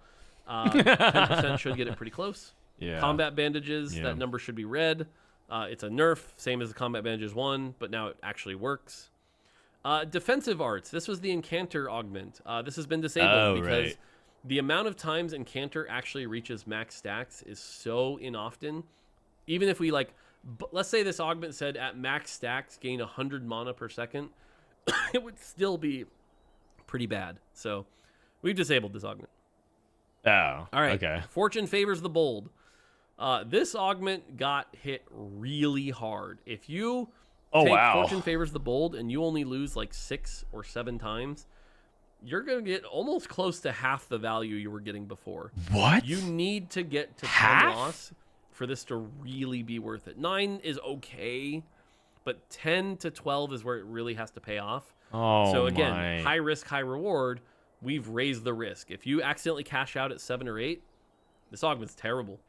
10% should get it pretty close. Yeah. Combat bandages, that number should be red. It's a nerf, same as the combat bandages 1, but now it actually works. Defensive arts. This was the Incanter augment. This has been disabled because the amount of times Incanter actually reaches max stacks is so inoften. Even if we let's say this augment said at max stacks gain 100 mana per second, it would still be pretty bad. So we've disabled this augment. Oh, all right. Okay. Fortune favors the bold. This augment got hit really hard. If you take Fortune favors the bold and you only lose like 6 or 7 times, you're going to get almost close to half the value you were getting before. What? You need to get to 10 loss for this to really be worth it. 9 is okay, but 10 to 12 is where it really has to pay off. Oh, so again, high risk, high reward. We've raised the risk. If you accidentally cash out at 7 or 8, this augment's terrible.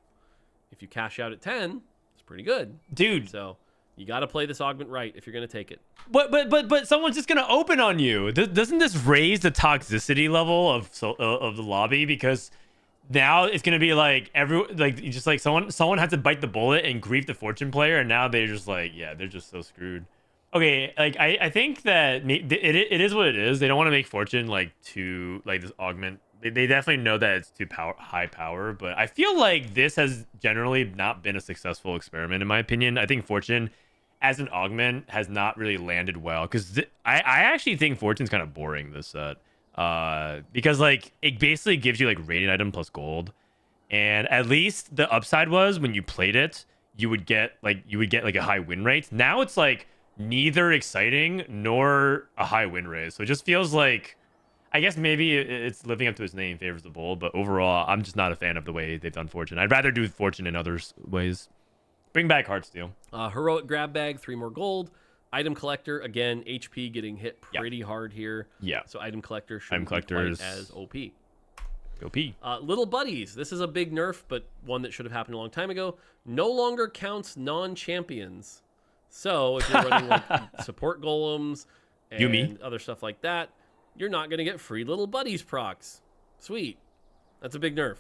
If you cash out at 10, it's pretty good. Dude. So you got to play this augment right if you're going to take it. But someone's just going to open on you. Doesn't this raise the toxicity level of the lobby? Because now it's going to be someone had to bite the bullet and grief the Fortune player, and now they're just they're just so screwed. Okay, I think that it is what it is. They don't want to make Fortune this augment. They definitely know that it's too high power, but I feel like this has generally not been a successful experiment, in my opinion. I think Fortune, as an augment, has not really landed well, because I actually think Fortune's kind of boring this set, because it basically gives you rating item plus gold, and at least the upside was when you played it, you would get a high win rate. Now it's neither exciting nor a high win rate, so it just feels I guess maybe it's living up to its name, favors the bold, but overall, I'm just not a fan of the way they've done Fortune. I'd rather do Fortune in other ways. Bring back Heartsteel. Heroic grab bag, 3 more gold. Item collector, again, HP getting hit pretty hard here. Yeah. So item collector should be quite as OP. OP. Little buddies. This is a big nerf, but one that should have happened a long time ago. No longer counts non-champions. So if you're running support golems and other stuff like that, you're not going to get free little buddies procs. Sweet. That's a big nerf.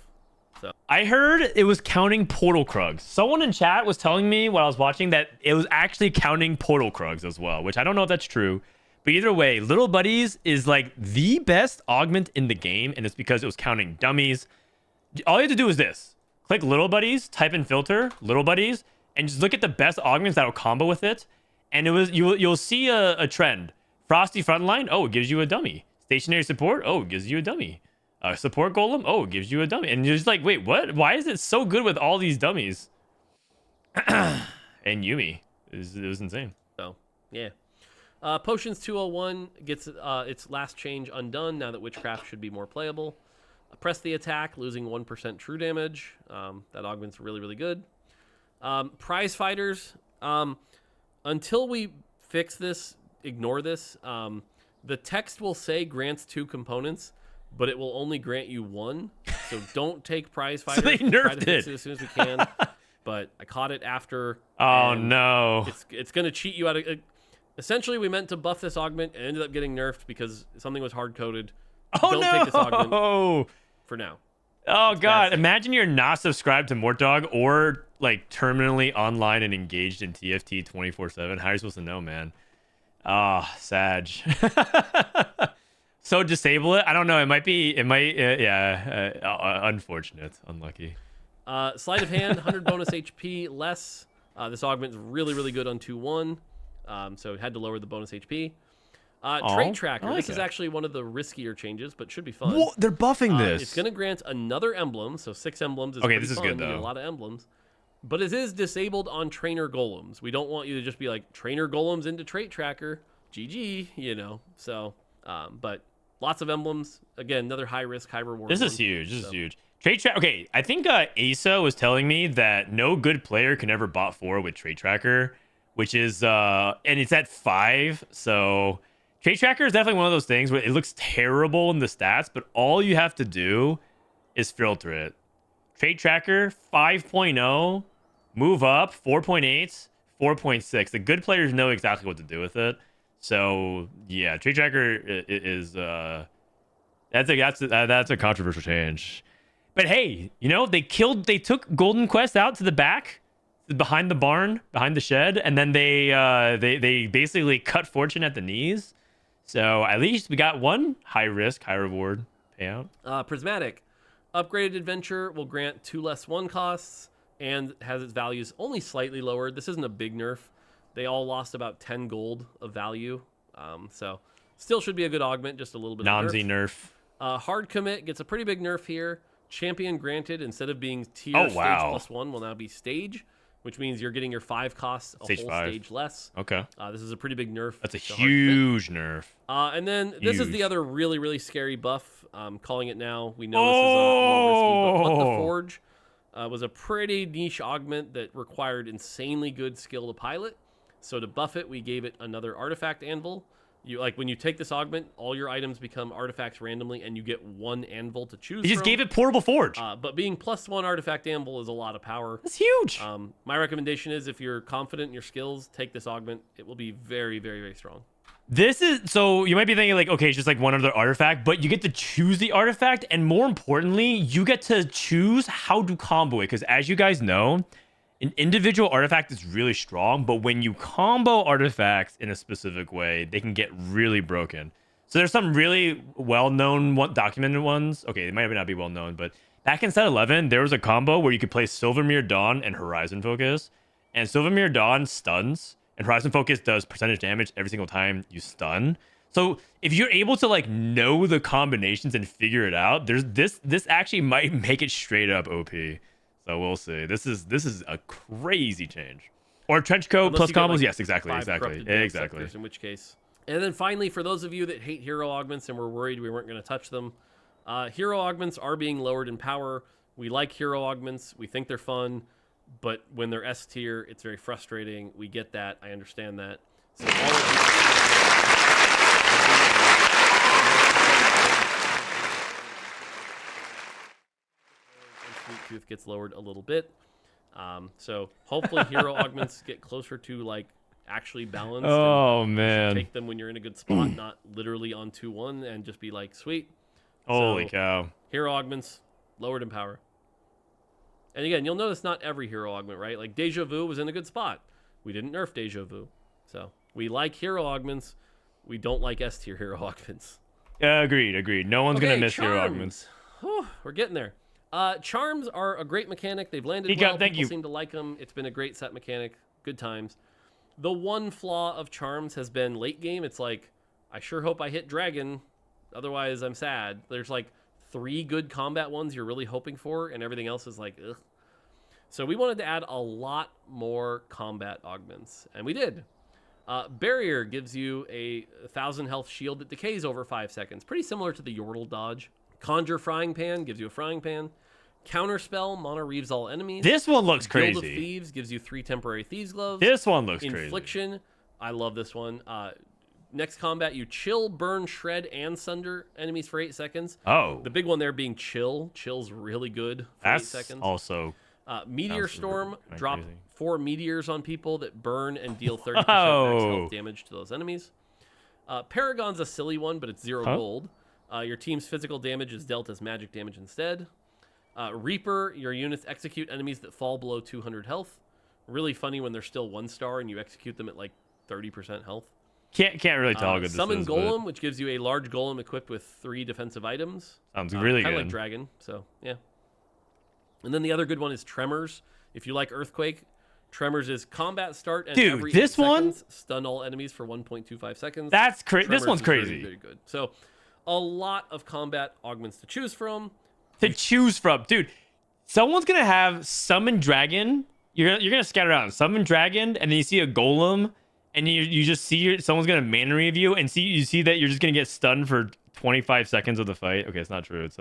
So I heard it was counting portal krugs. Someone in chat was telling me while I was watching that it was actually counting portal krugs as well, which I don't know if that's true. But either way, Little Buddies is the best augment in the game, and it's because it was counting dummies. All you have to do is this. Click Little Buddies, type in filter, Little Buddies, and just look at the best augments that'll combo with it. And you'll see a trend. Frosty Frontline, oh, it gives you a dummy. Stationary Support, oh, it gives you a dummy. Support Golem, oh, it gives you a dummy. And you're just wait, what? Why is it so good with all these dummies? And Yumi. It was insane. So, yeah. Potions 201 gets its last change undone now that Witchcraft should be more playable. Press the attack, losing 1% true damage. That augment's really, really good. Prize Fighters, until we fix this, ignore this. The text will say grants 2 components, but it will only grant you 1. So don't take Prize Fighters. So they nerfed it as soon as we can. But I caught it after. Oh no! It's going to cheat you out of. Essentially, we meant to buff this augment and ended up getting nerfed because something was hard coded. Oh don't take this augment for now. Oh god! Imagine you're not subscribed to Mortdog or terminally online and engaged in TFT 24/7. How are you supposed to know, man? Ah, Sag. So disable it. I don't know. It might. Unfortunate. Unlucky. Sleight of hand, 100 bonus HP less. This augment's really, really good on 2-1. So it had to lower the bonus HP. Trait Tracker. This is actually one of the riskier changes, but should be fun. Whoa, they're buffing this. It's going to grant another emblem. So 6 emblems is okay. This is fun. good though. You get a lot of emblems. But it is disabled on Trainer Golems. We don't want you to just be Trainer Golems into Trait Tracker. GG, So, but lots of emblems. Again, another high risk, high reward. This is huge. This is huge. Trait Tracker. Okay, I think Asa was telling me that no good player can ever bot 4 with Trait Tracker, which is and it's at 5. So Trait Tracker is definitely one of those things where it looks terrible in the stats, but all you have to do is filter it. Trait Tracker 5.0, move up 4.8, 4.6. The good players know exactly what to do with it. So yeah, Trait Tracker is that's a controversial change. But hey, you know, they took Golden Quest out to the back, behind the barn, behind the shed, and then they basically cut Fortune at the knees. So at least we got one high risk, high reward payout. Prismatic. Upgraded Adventure will grant 2 less 1 costs and has its values only slightly lowered. This isn't a big nerf. They all lost about 10 gold of value. So still should be a good augment, just a little bit of nerf. Hard Commit gets a pretty big nerf here. Champion granted, instead of being tier stage +1, will now be stage, which means you're getting your 5 costs a whole stage less. Okay. This is a pretty big nerf. That's a huge nerf. And then this is the other really, really scary buff. Calling it now. We know this is a more risky, but the Forge was a pretty niche augment that required insanely good skill to pilot. So to buff it, we gave it another artifact anvil. When you take this augment, all your items become artifacts randomly, and you get 1 anvil to choose from. You just gave it portable forge. But being +1 artifact anvil is a lot of power. That's huge. My recommendation is, if you're confident in your skills, take this augment. It will be very, very, very strong. This is, so you might be thinking like, okay, it's just like one other artifact, but you get to choose the artifact, and more importantly, you get to choose how to combo it. Because as you guys know, an individual artifact is really strong, but when you combo artifacts in a specific way, they can get really broken. So there's some really well-known documented ones. Okay, they might not be well-known, but back in set 11, there was a combo where you could play Silvermere Dawn and Horizon Focus. And Silvermere Dawn stuns, and Horizon Focus does percentage damage every single time you stun. So if you're able to like know the combinations and figure it out, this actually might make it straight up OP. So we'll see. This is a crazy change. Or trench coat plus combos. Like, yes, exactly. Sectors, in which case. And then finally, for those of you that hate hero augments and were worried we weren't going to touch them, hero augments are being lowered in power. We like hero augments. We think they're fun. But when they're S tier, it's very frustrating. We get that. I understand that. So all Sweet Tooth gets lowered a little bit. So hopefully hero augments get closer to like actually balanced. Oh man. Take them when you're in a good spot, not literally on 2-1, and just be like, sweet. Holy cow. Hero augments lowered in power. And again, you'll notice not every hero augment, right? Like Deja Vu was in a good spot. We didn't nerf Deja Vu. So we like hero augments. We don't like S tier hero augments. Yeah, agreed. No one's going to miss hero augments. Whew, we're getting there. Charms are a great mechanic. They've landed well. People seem to like them. It's been a great set mechanic. Good times. The one flaw of Charms has been late game. It's like, I sure hope I hit Dragon. Otherwise, I'm sad. There's like 3 good combat ones you're really hoping for, and everything else is like, ugh. So we wanted to add a lot more combat augments, and we did. Barrier gives you a 1,000 health shield that decays over 5 seconds. Pretty similar to the Yordle dodge. Conjure Frying Pan gives you a frying pan. Counterspell mono reaves all enemies. This one looks crazy. Guild of Thieves gives you 3 temporary Thieves Gloves. This one looks crazy. Infliction, I love this one. Next combat, you chill, burn, shred, and sunder enemies for 8 seconds. Oh. The big one there being chill. Chill's really good for 8 seconds. Also. Meteor Storm, drop 4 meteors on people that burn and deal 30% max health damage to those enemies. Paragon's a silly one, but it's 0 gold. Your team's physical damage is dealt as magic damage instead. Reaper, your units execute enemies that fall below 200 health. Really funny when they're still 1-star and you execute them at like 30% health. Can't really tell how good this is. Summon Golem, which gives you a large golem equipped with 3 defensive items. Sounds really good. Kind of like Dragon, so yeah. And then the other good one is Tremors. If you like Earthquake, Tremors is combat start and every 8 seconds, stun all enemies for 1.25 seconds. That's crazy. This one's crazy. Very, very good. So a lot of combat augments to choose from. Dude, someone's going to have Summon Dragon. You're going to scatter around. Summon Dragon, and then you see a Golem, and you just see someone's going to mana review, and you see that you're just going to get stunned for 25 seconds of the fight. Okay, it's not true. It's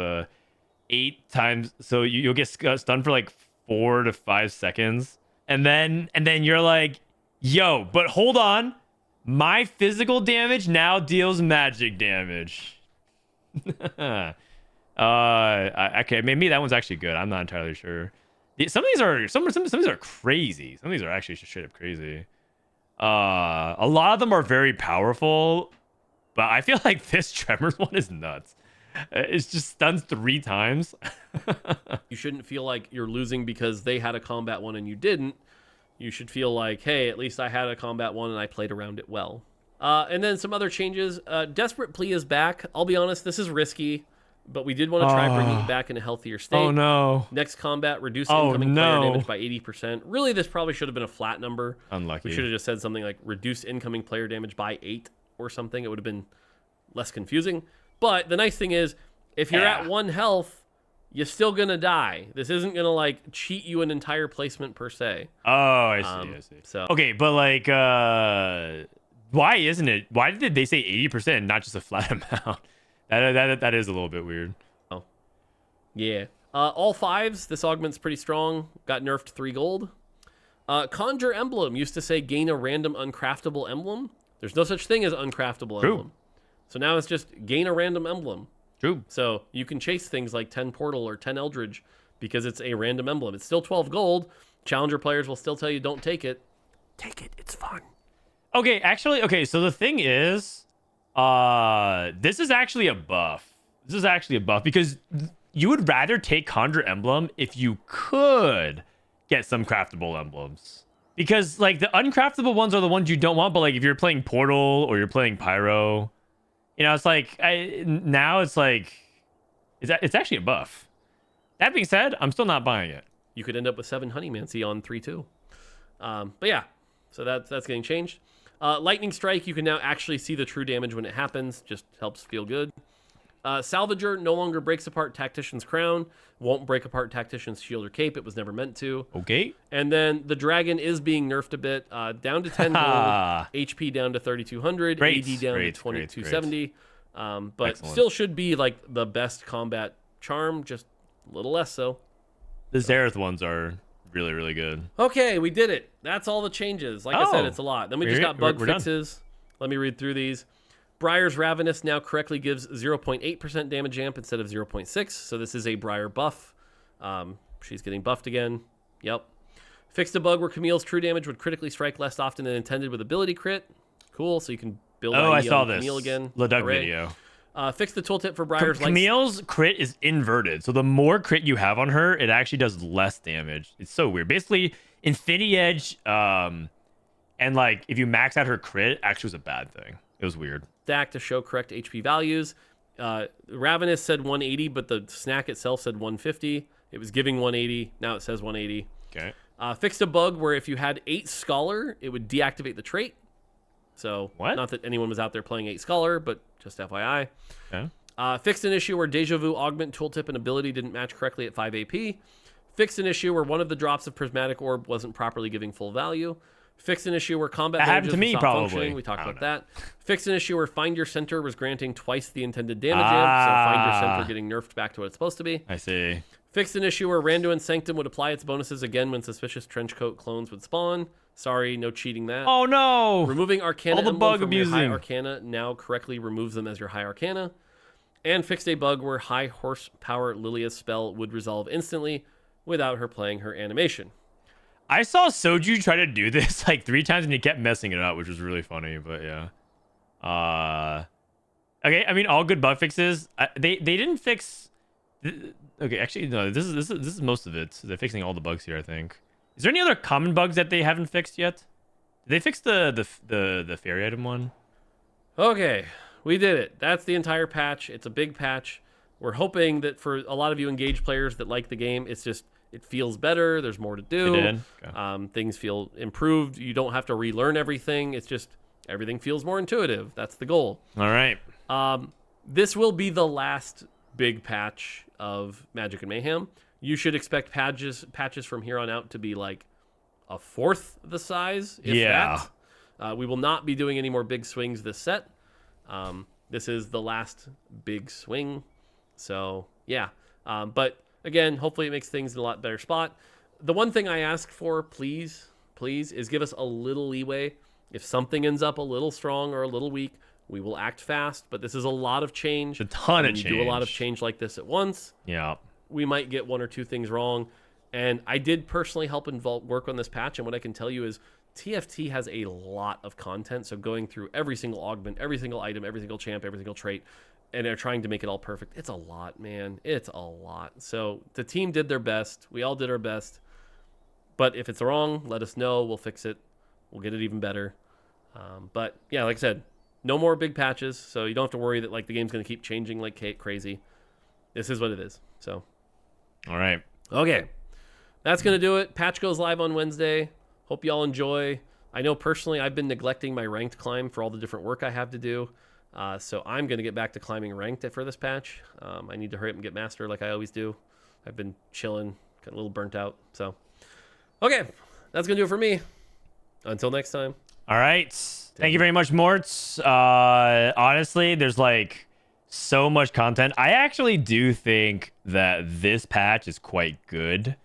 8 times. So you'll get stunned for like 4 to 5 seconds. And then you're like, yo, but hold on. My physical damage now deals magic damage. Okay, maybe that one's actually good. I'm not entirely sure. Some of these are crazy. Some of these are actually straight up crazy. A lot of them are very powerful, but I feel like this Tremors one is nuts. It's just stuns 3 times. You shouldn't feel like you're losing because they had a combat one and you didn't. You should feel like, hey, at least I had a combat one and I played around it well. And then some other changes. Desperate Plea is back. I'll be honest, this is risky, but we did want to try bringing it back in a healthier state. Oh, no. Next combat, reduce incoming player damage by 80%. Really, this probably should have been a flat number. Unlucky. We should have just said something like reduce incoming player damage by 8 or something. It would have been less confusing. But the nice thing is, if you're at 1 health, you're still going to die. This isn't going to, like, cheat you an entire placement per se. Oh, I see. So. Okay, but, like, why isn't it? Why did they say 80% and not just a flat amount? That is a little bit weird. Oh. Yeah. All 5s, this augment's pretty strong. Got nerfed 3 gold. Conjure Emblem used to say gain a random uncraftable emblem. There's no such thing as uncraftable emblem. So now it's just gain a random emblem. True. So you can chase things like 10 Portal or 10 Eldridge because it's a random emblem. It's still 12 gold. Challenger players will still tell you don't take it. Take it. It's fun. Okay, actually, so the thing is, this is actually a buff. This is actually a buff because you would rather take Conjure Emblem if you could get some craftable emblems. Because, like, the uncraftable ones are the ones you don't want, but, like, if you're playing Portal or you're playing Pyro, you know, it's like, now it's like, it's actually a buff. That being said, I'm still not buying it. You could end up with 7 Honeymancy on 3-2. But yeah, so that's getting changed. Lightning Strike, you can now actually see the true damage when it happens. Just helps feel good. Salvager no longer breaks apart Tactician's Crown. Won't break apart Tactician's Shield or Cape. It was never meant to. Okay. And then the Dragon is being nerfed a bit. Down to 10 gold. HP down to 3,200. AD down to 2,270. But excellent. Still should be like the best combat charm. Just a little less so. The Zareth ones are really, really good. Okay, we did it. That's all the changes. Like I said, it's a lot. Then we just got bug fixes. Done. Let me read through these. Briar's Ravenous now correctly gives 0.8% damage amp instead of 0.6. So this is a Briar buff. She's getting buffed again. Yep. Fixed a bug where Camille's true damage would critically strike less often than intended with ability crit. Cool. So you can build I saw this. Camille again. Ledug video. Fixed the tooltip for Briar's Camille's crit is inverted. So the more crit you have on her, it actually does less damage. It's so weird. Basically, Infinity Edge, and like if you max out her crit, actually was a bad thing. It was weird. Stack to show correct HP values. Ravenous said 180, but the snack itself said 150. It was giving 180. Now it says 180. Okay. Fixed a bug where if you had 8 Scholar, it would deactivate the trait. So not that anyone was out there playing 8 Scholar, but just FYI. Okay. Fixed an issue where Deja Vu Augment tooltip and ability didn't match correctly at 5 AP. Fixed an issue where one of the drops of Prismatic Orb wasn't properly giving full value. Fixed an issue where combat happened to me probably. We talked about that. Fixed an issue where Find Your Center was granting twice the intended damage amp, so Find Your Center getting nerfed back to what it's supposed to be. I see. Fixed an issue where Randuin Sanctum would apply its bonuses again when suspicious trenchcoat clones would spawn. Sorry, no cheating that. Oh no! Removing Arcana all the bug from abusing. Your high Arcana now correctly removes them as your high Arcana. And fixed a bug where high horsepower Lilia's spell would resolve instantly without her playing her animation. I saw Soju try to do this like 3 times and he kept messing it up, which was really funny, but yeah. Okay, I mean all good bug fixes. They didn't fix okay, actually no, this is most of it. They're fixing all the bugs here, I think. Is there any other common bugs that they haven't fixed yet? Did they fix the fairy item one? Okay, we did it. That's the entire patch. It's a big patch. We're hoping that for a lot of you engaged players that like the game, it feels better. There's more to do. Okay. Things feel improved. You don't have to relearn everything. It's just everything feels more intuitive. That's the goal. All right. This will be the last big patch of Magic and Mayhem. You should expect patches from here on out to be like a fourth the size. If that. We will not be doing any more big swings this set. This is the last big swing. So yeah. But again, hopefully it makes things in a lot better spot. The one thing I ask for, please, is give us a little leeway. If something ends up a little strong or a little weak, we will act fast. But this is a lot of change. A ton of change. You do a lot of change like this at once. Yeah. We might get 1 or 2 things wrong. And I did personally help work on this patch. And what I can tell you is TFT has a lot of content, so going through every single augment, every single item, every single champ, every single trait, and they're trying to make it all perfect. It's a lot, man. It's a lot. So the team did their best. We all did our best. But if it's wrong, let us know. We'll fix it. We'll get it even better. But yeah, like I said, no more big patches, so you don't have to worry that like the game's going to keep changing like crazy. This is what it is. So, all right. Okay. That's going to do it. Patch goes live on Wednesday. Hope y'all enjoy. I know personally I've been neglecting my ranked climb for all the different work I have to do. So I'm going to get back to climbing ranked for this patch. I need to hurry up and get master like I always do. I've been chilling, got a little burnt out. So, okay. That's going to do it for me. Until next time. All right. Thank you very much, Morts. Honestly, there's like so much content. I actually do think that this patch is quite good.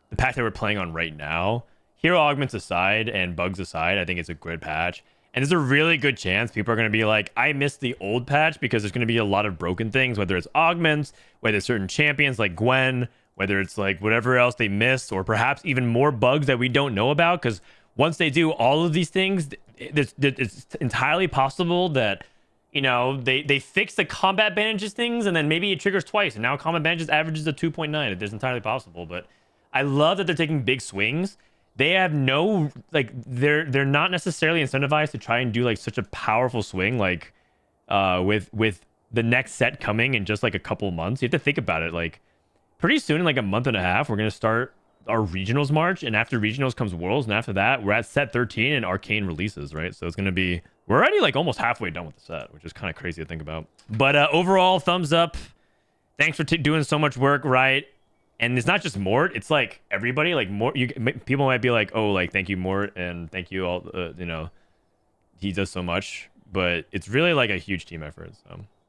The patch that we're playing on right now, hero augments aside and bugs aside, I think it's a good patch. And there's a really good chance people are going to be like, I missed the old patch because there's going to be a lot of broken things, whether it's augments, whether it's certain champions like Gwen, whether it's like whatever else they missed, or perhaps even more bugs that we don't know about. Because once they do all of these things, it's entirely possible that, you know, they fix the combat bandages things and then maybe it triggers twice. And now combat bandages averages a 2.9. It's entirely possible. But I love that they're taking big swings. They have no, like, they're not necessarily incentivized to try and do like such a powerful swing, like with the next set coming in just like a couple months. You have to think about it. Like pretty soon, in like a month and a half, we're going to start our regionals march, and after regionals comes worlds, and after that we're at set 13 and arcane releases, right? So it's going to be, we're already like almost halfway done with the set, which is kind of crazy to think about. But overall, thumbs up. Thanks for doing so much work, right? And it's not just Mort, it's like everybody, like Mort, people might be like, oh, like thank you Mort and thank you all, you know, he does so much, but it's really like a huge team effort. So